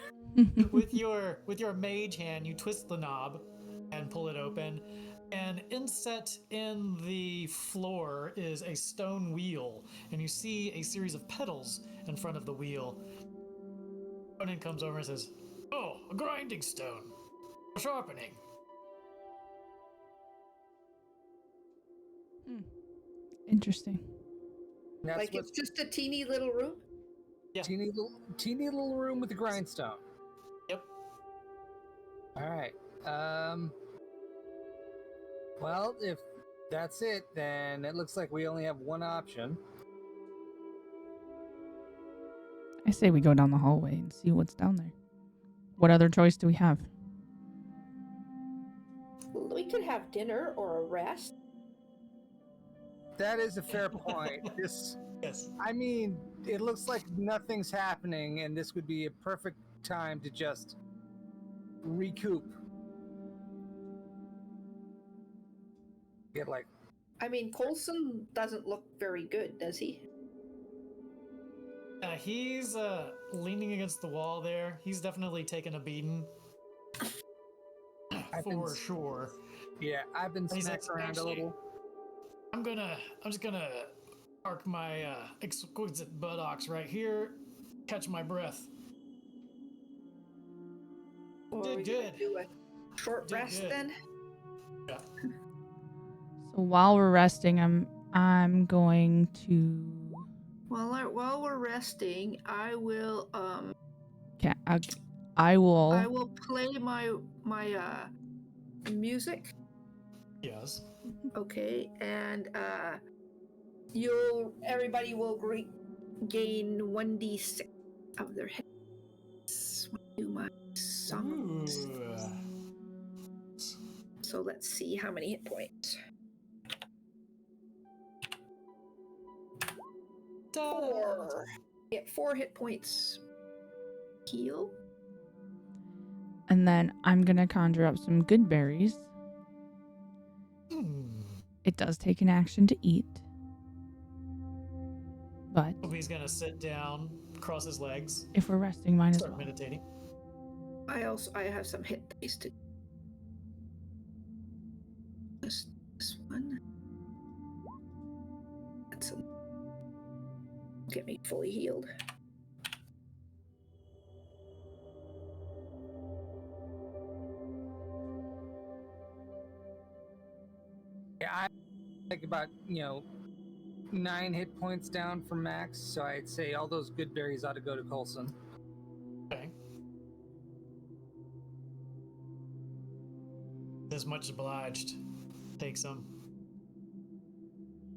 with your mage hand, you twist the knob and pull it open, and inset in the floor is a stone wheel, and you see a series of pedals in front of the wheel. Conan comes over and says, "Oh, a grinding stone for sharpening." Interesting. That's Like it's just a teeny little room. Yeah. teeny little room with a grindstone. Yep. All right. Well, if that's it, then it looks like we only have one option. I say we go down the hallway and see what's down there. What other choice do we have? We could have dinner or a rest. That is a fair point. This, Yes. I mean, it looks like nothing's happening, and this would be a perfect time to just recoup. Get like, I mean, Coulson doesn't look very good, does he? He's leaning against the wall there. He's definitely taken a beating. I've been For sure. yeah, I've been He smacked says, around a "Actually, little. I'm just gonna park my exquisite buttocks right here, catch my breath. Or Did we good. do a short Did rest good. then? Yeah. So while we're resting, I'm going to. While we're resting, I will I will. I will play my music. Yes. Okay, and everybody will gain 1d6 of their hits when I do my songs. Ooh. So let's see how many hit points. 4. Get 4 hit points. Heal. And then I'm gonna conjure up some good berries. It does take an action to eat. But He's gonna sit down, cross his legs, if we're resting, mine as start well. meditating. I have some hit dice to just this one. That's get me fully healed. Yeah, I like about 9 hit points down from max, so I'd say all those good berries ought to go to Coulson. Okay. As much obliged. Takes them.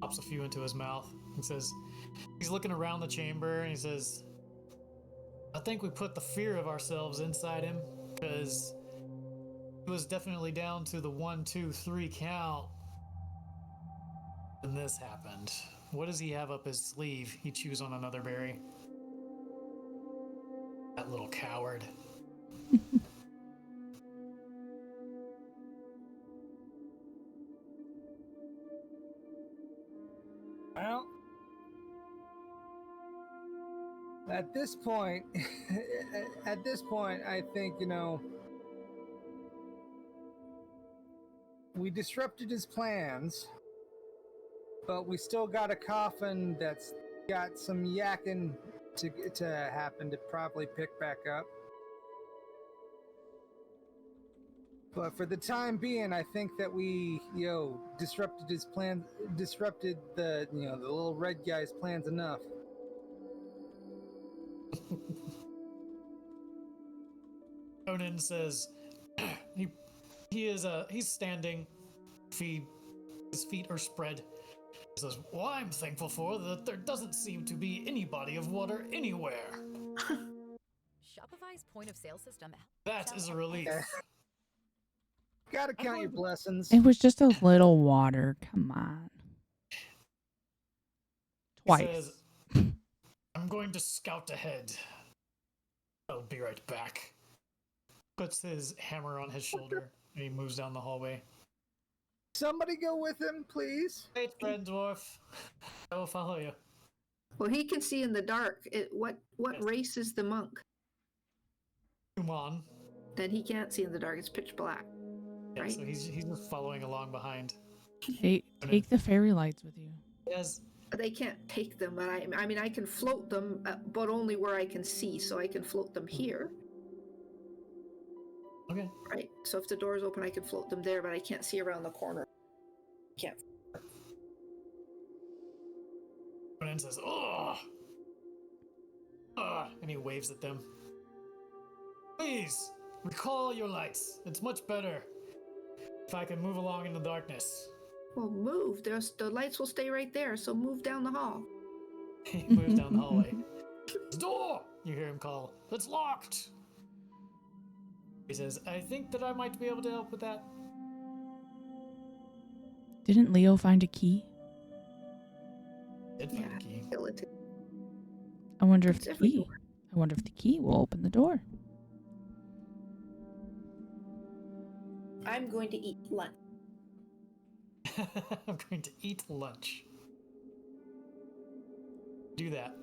Pops a few into his mouth and says, he's looking around the chamber and he says, I think we put the fear of ourselves inside him because he was definitely down to the 1, 2, 3 count. And this happened. What does he have up his sleeve? He chews on another berry. That little coward. Well, at this point, I think we disrupted his plans, but we still got a coffin that's got some yakking to happen to probably pick back up. But for the time being, I think that we, disrupted his plans, disrupted the little red guy's plans enough. Conan says he's standing, his feet are spread. He says, well, I'm thankful for that there doesn't seem to be any body of water anywhere. Shopify's point of sale system. That is a relief. Gotta count your blessings. It was just a little water. Come on. Twice. He says, I'm going to scout ahead. I'll be right back. Puts his hammer on his shoulder and he moves down the hallway. Somebody go with him, please. Wait, friend dwarf. I will follow you. Well, he can see in the dark. What Yes. race is the monk? Human. Then he can't see in the dark. It's pitch black. Yeah, Right. so he's just following along behind. Take the fairy lights with you. Yes. They can't take them, but I mean, I can float them, but only where I can see. So I can float them here, Okay. right? So if the door's open, I can float them there, but I can't see around the corner. Can't. Conan says, "Ugh, and he waves at them. Please recall your lights. It's much better if I can move along in the darkness." Well, move. The lights will stay right there. So move down the hall. He moves down the hallway. "The door!" You hear him call. "It's locked." He says, "I think that I might be able to help with that." Didn't Leo find a key? Did find a key. skeleton. I wonder if It's the everywhere. key. I wonder if the key will open the door. I'm going to eat lunch. I'm going to eat lunch. Do that.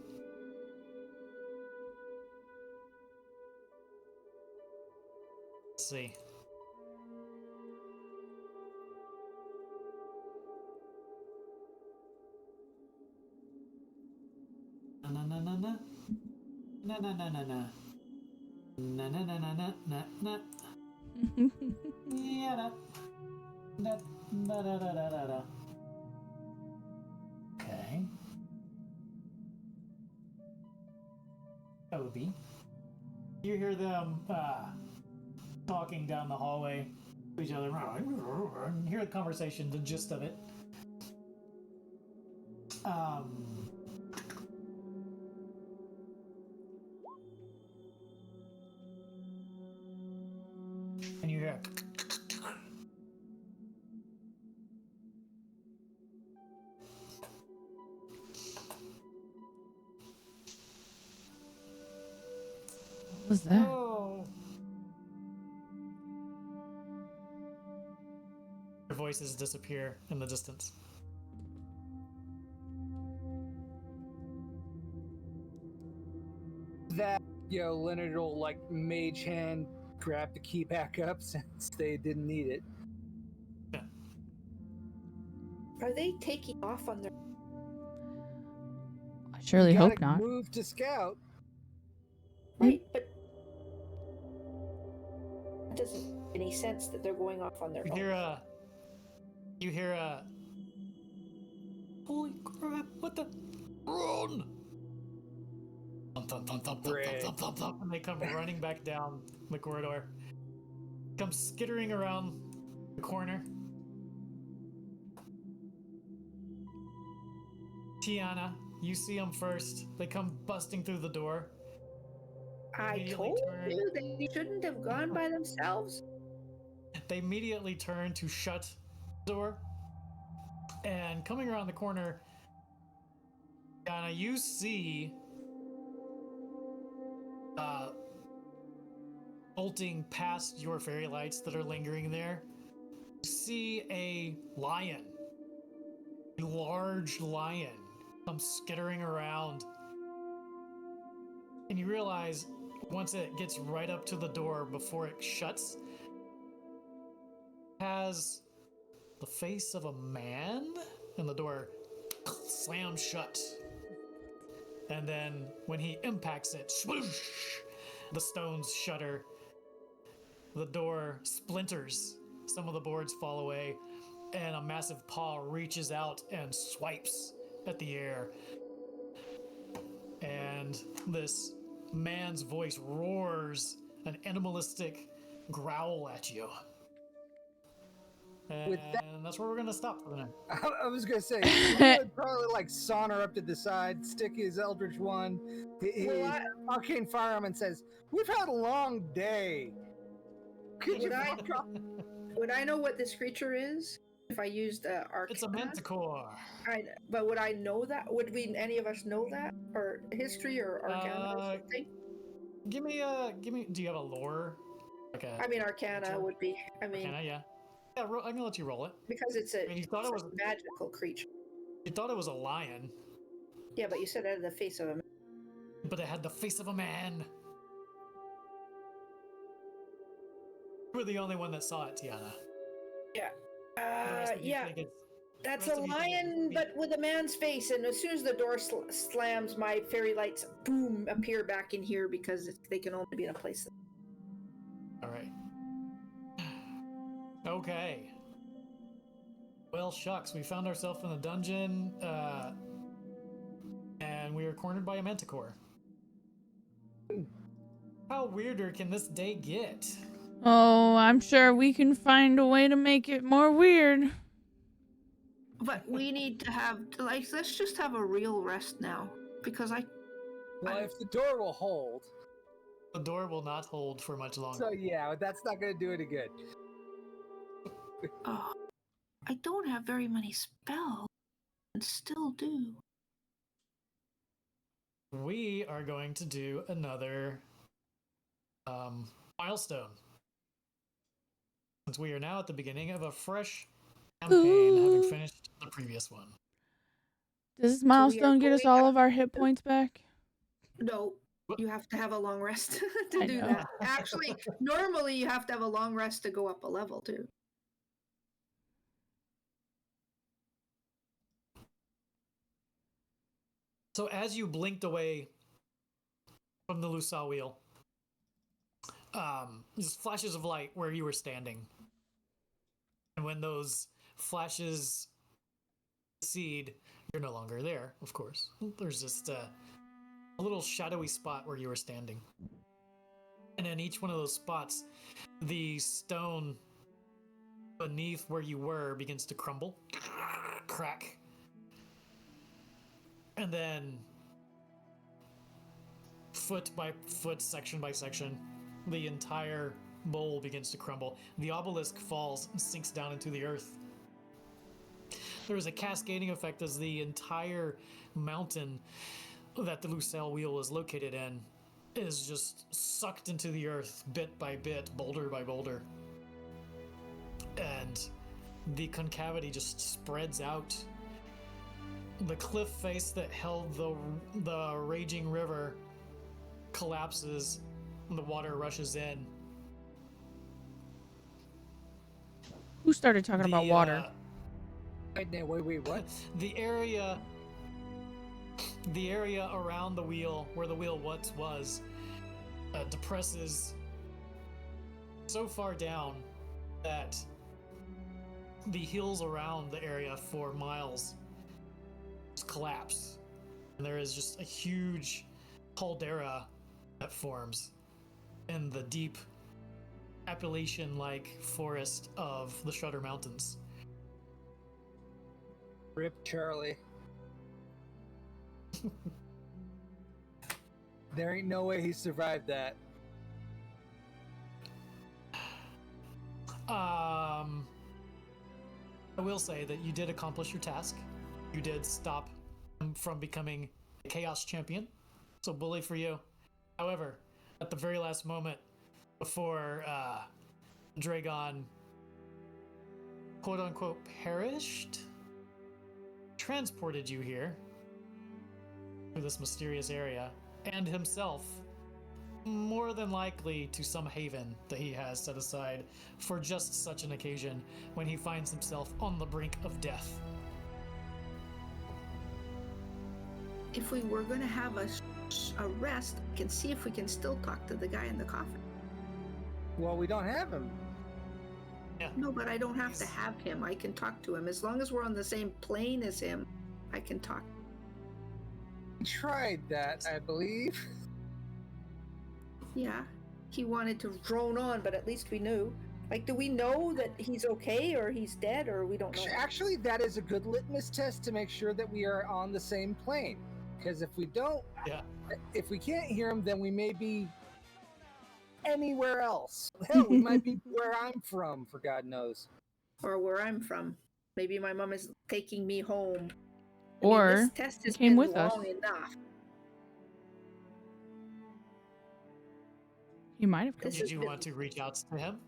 Let's see. Na na na na na na na na na na na na na na na na yeah da da da da da da da. Okay. Obi, you hear them talking down the hallway to each other. You hear the conversation, the gist of it. And you hear What was that? oh. Their voices disappear in the distance. That, Leonard will like mage hand grab the key back up since they didn't need it. Are they taking off on their? I surely You hope gotta not. move to scout. Right, but it doesn't make any sense that they're going off on their You own. hear you hear holy crap, what the run! Thump, thump, thump, thump, thump, thump, thump, thump, thump, and they come running back down the corridor. Come skittering around the corner. Tiana, you see them first. They come busting through the door. I Immediately told turn. you they shouldn't have gone by themselves. They immediately turn to shut the door. And coming around the corner, Tiana, you see bolting past your fairy lights that are lingering there, you see a lion, a large lion, come skittering around. And you realize once it gets right up to the door before it shuts, it has the face of a man, and the door slams shut. And then when he impacts it, swoosh, the stones shudder. The door splinters. Some of the boards fall away, and a massive paw reaches out and swipes at the air. And this man's voice roars an animalistic growl at you. And With that- that's where we're going to stop for the night. I was gonna say he would probably like saunter up to the side, stick his Eldritch One, his arcane firearm, and says, "We've had a long day. Could you Would I- fuck off?" Would I know what this creature is if I used Arcana? It's a manticore. But would I know that? Would we any of us know that, or history, or Arcana, or something? Give me. Do you have a lore? Like a I mean, Arcana Sure. would be. I mean, Arcana, yeah. Yeah, I'm gonna let you roll it. because it's a, I mean, you thought it's it was. a magical creature. You thought it was a lion, Yeah, but you said out of the face of a man. but it had the face of a man. You were the only one that saw it, Tiana. The rest of you Yeah, think it's- that's the a rest of you think it's lion, me. but with a man's face. And as soon as the door slams, my fairy lights, boom, appear back in here because they can only be in a place. All right. Okay. Well, shucks, we found ourselves in a dungeon, and we were cornered by a manticore. How weirder can this day get? Oh, I'm sure we can find a way to make it more weird. But we need to have, like, let's just have a real rest now. Because Well, if the door will hold, The door will not hold for much longer. so yeah, that's not gonna do any good. I don't have very many spells, and still do. we are going to do another milestone. Since we are now at the beginning of a fresh campaign, having finished the previous one. Does this milestone get us all of our hit points back? No, you have to have a long rest to I do know. that. Actually, normally you have to have a long rest to go up a level too. So as you blinked away from the Lusaw wheel, just flashes of light where you were standing. And when those flashes recede, you're no longer there, of course. There's just a little shadowy spot where you were standing. And in each one of those spots, the stone beneath where you were begins to crumble, crack. And then, foot by foot, section by section, the entire bowl begins to crumble. The obelisk falls and sinks down into the earth. There is a cascading effect as the entire mountain that the Lucelle wheel is located in is just sucked into the earth bit by bit, boulder by boulder. And the concavity just spreads out. The cliff face that held the raging river collapses and the water rushes in. Who started talking about water? Wait, what? The area around the wheel, where the wheel once was, depresses so far down that the hills around the area for miles just collapse. And there is just a huge caldera that forms in the deep Appalachian-like forest of the Shutter Mountains. Rip Charlie. There ain't no way he survived that. I will say that you did accomplish your task. You did stop him from becoming a Chaos Champion. So bully for you. However, at the very last moment before Dragon quote-unquote perished, transported you here to this mysterious area, and himself more than likely to some haven that he has set aside for just such an occasion when he finds himself on the brink of death. If we were going to have a rest, I can see if we can still talk to the guy in the coffin. Well, we don't have him. Yeah. No, but I don't have to have him. I can talk to him. As long as we're on the same plane as him, I can talk. We tried that, I believe. Yeah, he wanted to drone on, but at least we knew. Like, do we know that he's okay or he's dead, or we don't know? Actually, that is a good litmus test to make sure that we are on the same plane. Because if we don't, if we can't hear him, then we may be anywhere else. Hell, we might be where I'm from, for God knows. Or where I'm from. Maybe my mom is taking me home. Or this test has came been with us. long enough. You might have come. Did you want to reach out to him?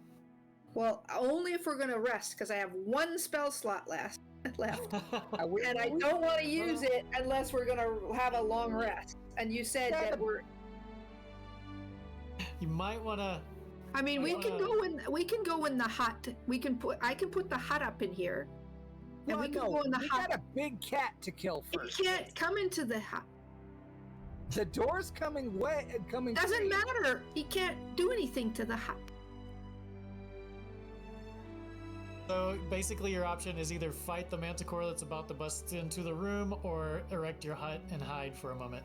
Well, only if we're going to rest, because I have one spell slot left. And I don't want to use it unless we're going to have a long rest. And you said that we're... You might want to... I mean, we can go in the hut. I can put the hut up in here. And we can go in the hut. We got a big cat to kill first. He can't come into the hut. The door's coming wet and coming. Doesn't matter. He can't do anything to the hut. So basically your option is either fight the manticore that's about to bust into the room or erect your hut and hide for a moment.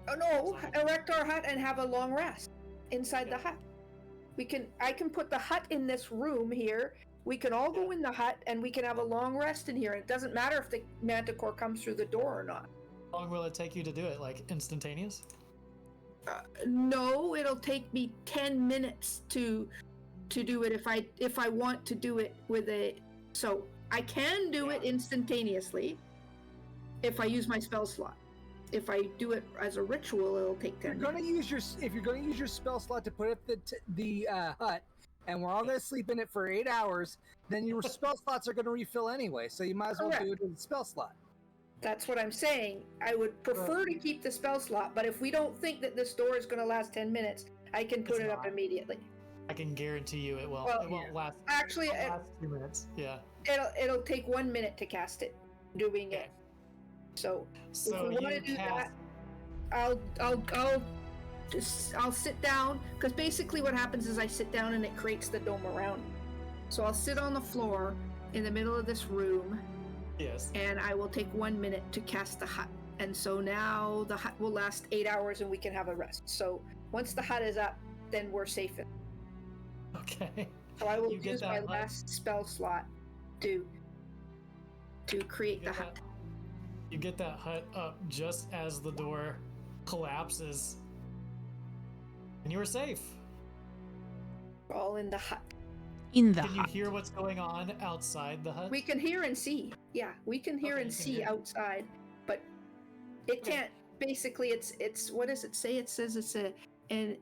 Oh no, erect our hut and have a long rest inside the hut. I can put the hut in this room here. We can all go in the hut and we can have a long rest in here. It doesn't matter if the manticore comes through the door or not. How long will it take you to do it? Like instantaneous? No, it'll take me 10 minutes to do it if I want to do it with a... So I can do it instantaneously if I use my spell slot. if I do it as a ritual, it'll take 10 If you're gonna use your spell slot to put it the hut, and we're all gonna sleep in it for 8 hours, then your spell slots are gonna refill anyway. So you might as well do it with the spell slot. That's what I'm saying. I would prefer to keep the spell slot, but if we don't think that this door is going to last 10 minutes, I can put it up immediately. I can guarantee you it won't. Well, it won't last. Actually, It'll last 2 minutes. Yeah. it'll take 1 minute to cast it, doing it. So if we want to do that, I'll sit down, because basically what happens is I sit down and it creates the dome around. So I'll sit on the floor in the middle of this room. Yes. And I will take 1 minute to cast the hut. And so now the hut will last 8 hours and we can have a rest. So once the hut is up, then we're safe. Okay. So I will use my last spell slot to create the hut. You get that hut up just as the door collapses. And you were safe. We're all in the hut. In the Can you hut. hear what's going on outside the hut? We can hear and see. Yeah, we can hear and see outside, but it can't. Basically, it's what does it say? It says it's an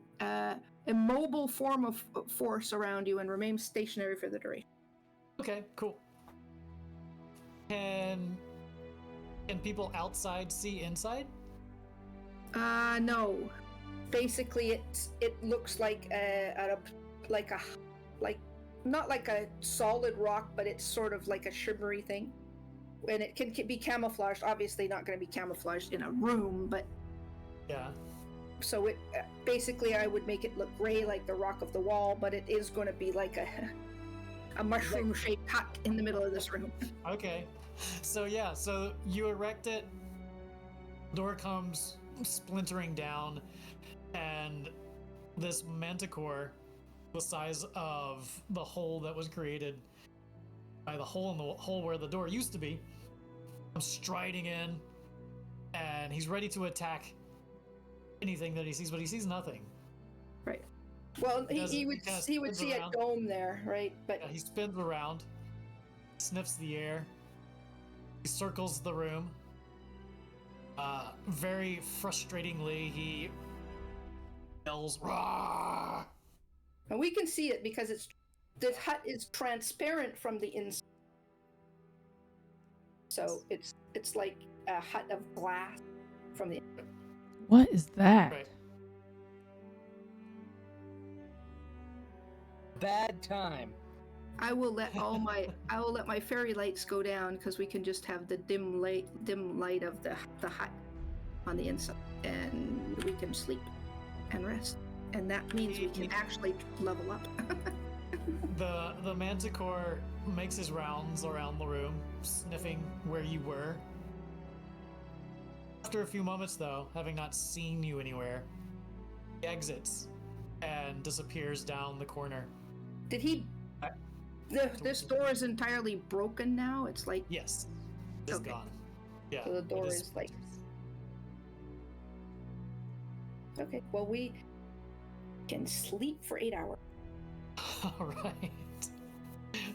immobile form of force around you and remains stationary for the duration. Okay, cool. Can people outside see inside? No. Basically, it looks like not like a solid rock, but it's sort of like a shimmery thing. And it can be camouflaged. Obviously, not going to be camouflaged in a room, but Yeah. so it basically I would make it look gray like the rock of the wall, but it is going to be like a mushroom-shaped hut in the middle of this room. Okay. So yeah, so you erect it. Door comes splintering down, and this manticore, the size of the hole that was created by the hole in the hole where the door used to be, comes striding in, and he's ready to attack anything that he sees, but he sees nothing. Right. Well, he would spins see around. a dome there, right? But He spins around, sniffs the air, he circles the room. Very frustratingly, he yells, "Rah!" and we can see it because the hut is transparent from the inside. So it's like a hut of glass from the inside. What is that? Right. Bad time. I will let my fairy lights go down because we can just have the dim light of the hut on the inside, and we can sleep and rest, and that means we can actually level up. The manticore makes his rounds around the room, sniffing where you were. After a few moments, though, having not seen you anywhere, he exits and disappears down the corner. Did he? This door is entirely broken now. It's like Yes, it's Okay. gone. Yeah, So the it door is like- okay. Well, we can sleep for 8 hours. All right.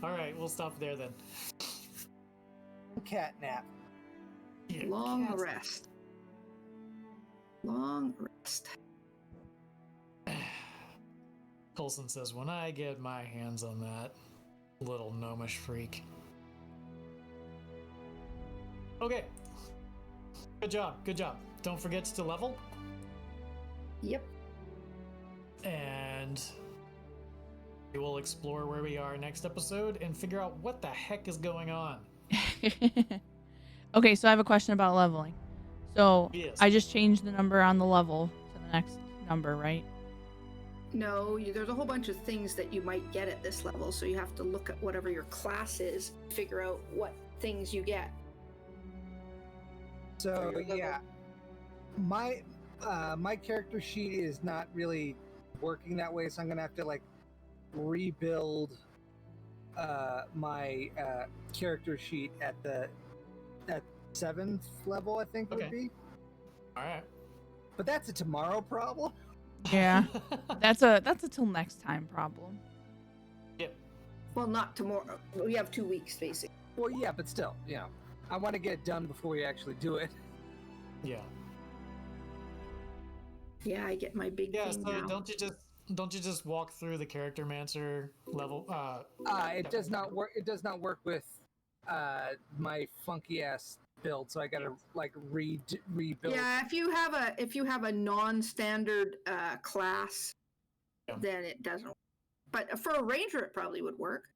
All right, we'll stop there then. Cat nap. Yeah, Long cats. rest. Long rest. Coulson says, "When I get my hands on that little gnomish freak." Okay. Good job. Good job. Don't forget to level. Yep. And we will explore where we are next episode and figure out what the heck is going on. Okay, so I have a question about leveling. So Yes. I just changed the number on the level to the next number, right? No, there's a whole bunch of things that you might get at this level, so you have to look at whatever your class is, figure out what things you get. So yeah, my character sheet is not really working that way, so I'm gonna have to like rebuild my character sheet at 7th level, I think would Okay. be. All right. But that's a tomorrow problem. Yeah. That's a till next time problem. Yep. Well, not tomorrow. We have 2 weeks, basically. Well, yeah, but still, I want to get it done before we actually do it. Yeah. Yeah, I get my big Yeah, thing so now. don't you just walk through the character mancer level? It does not work. It does not work with my funky ass build, so I gotta like rebuild. Yeah, if you have a non-standard class, Yeah. then it doesn't work. But for a ranger, it probably would work.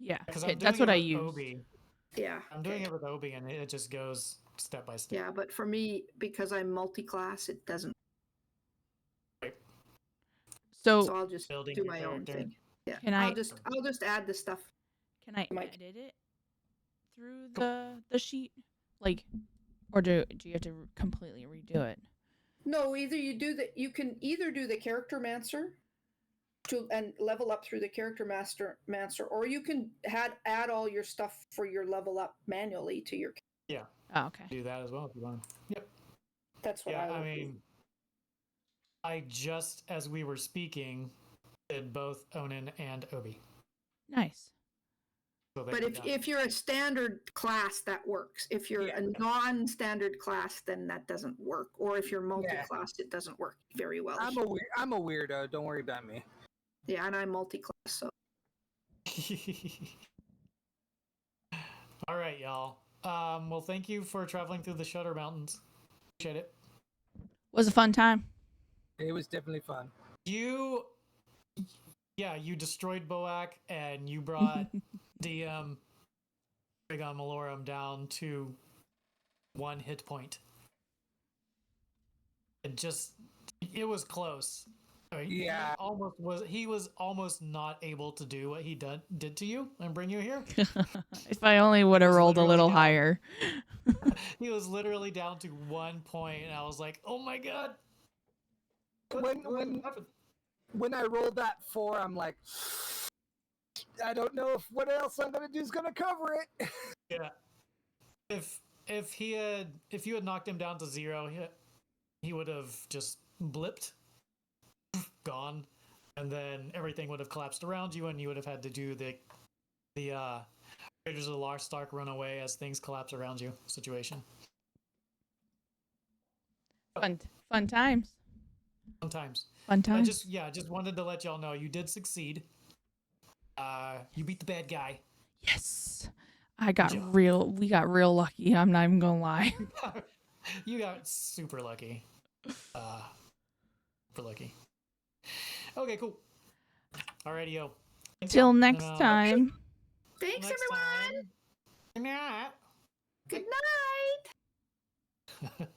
Yeah, Because okay, I'm doing that's what it I with use. Obi. Yeah. I'm doing it with Obi, and it just goes step by step. Yeah, but for me, because I'm multi-class, it doesn't. So So I'll just Building do your my own character. thing. Yeah. Can I'll I just add the stuff. can I Mike. edit it through the sheet? Like, or do you have to completely redo it? No, you can either do the character mancer and level up through the character mancer, or you can add all your stuff for your level up manually to your. Yeah, Oh, okay. do that as well if you want. Yep. That's what Yeah, I I would do. mean, I just as we were speaking did both Onin and Obi. Nice. So they But were done. if you're a standard class, that works. If you're a non-standard class, then that doesn't work. Or if you're multi-class, it doesn't work very well. I'm a weirdo. Don't worry about me. Yeah, and I'm multi-class, so. All right, y'all. Well, thank you for traveling through the Shutter Mountains. Appreciate it. Was a fun time. It was definitely fun. You destroyed Boak, and you brought DM Dragon Malorum down to 1 hit point. It was close. Yeah. He was almost not able to do what he did to you and bring you here. If I only would have was rolled a literally little down. higher. He was literally down to 1 point, and I was like, "Oh my god!" When I rolled that 4, I'm like, I don't know if what else I'm gonna do is gonna cover it. Yeah. If you had knocked him down to 0, he would have just blipped, gone, and then everything would have collapsed around you, and you would have had to do the Raiders of the Lost Ark run away as things collapse around you situation. Fun times. Sometimes. Fun I times. just wanted to let y'all know you did succeed. You beat the bad guy. Yes. We got job. real lucky. I'm not even gonna lie. You got super lucky. Super lucky. Okay, cool. Alrighty, yo. Till next time. Thanks, Next everyone. time. Good night. Good night.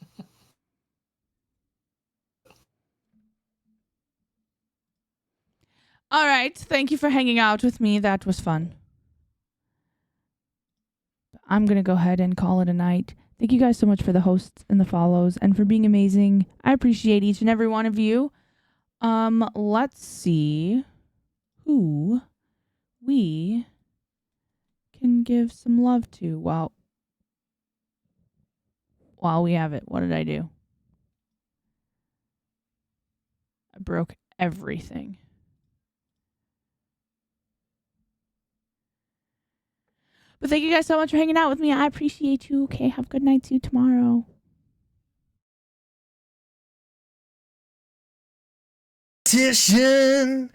All right. Thank you for hanging out with me. That was fun. I'm going to go ahead and call it a night. Thank you guys so much for the hosts and the follows and for being amazing. I appreciate each and every one of you. Let's see who we can give some love to while we have it. What did I do? I broke everything. But thank you guys so much for hanging out with me. I appreciate you. Okay, have a good night. See you tomorrow. Petition.com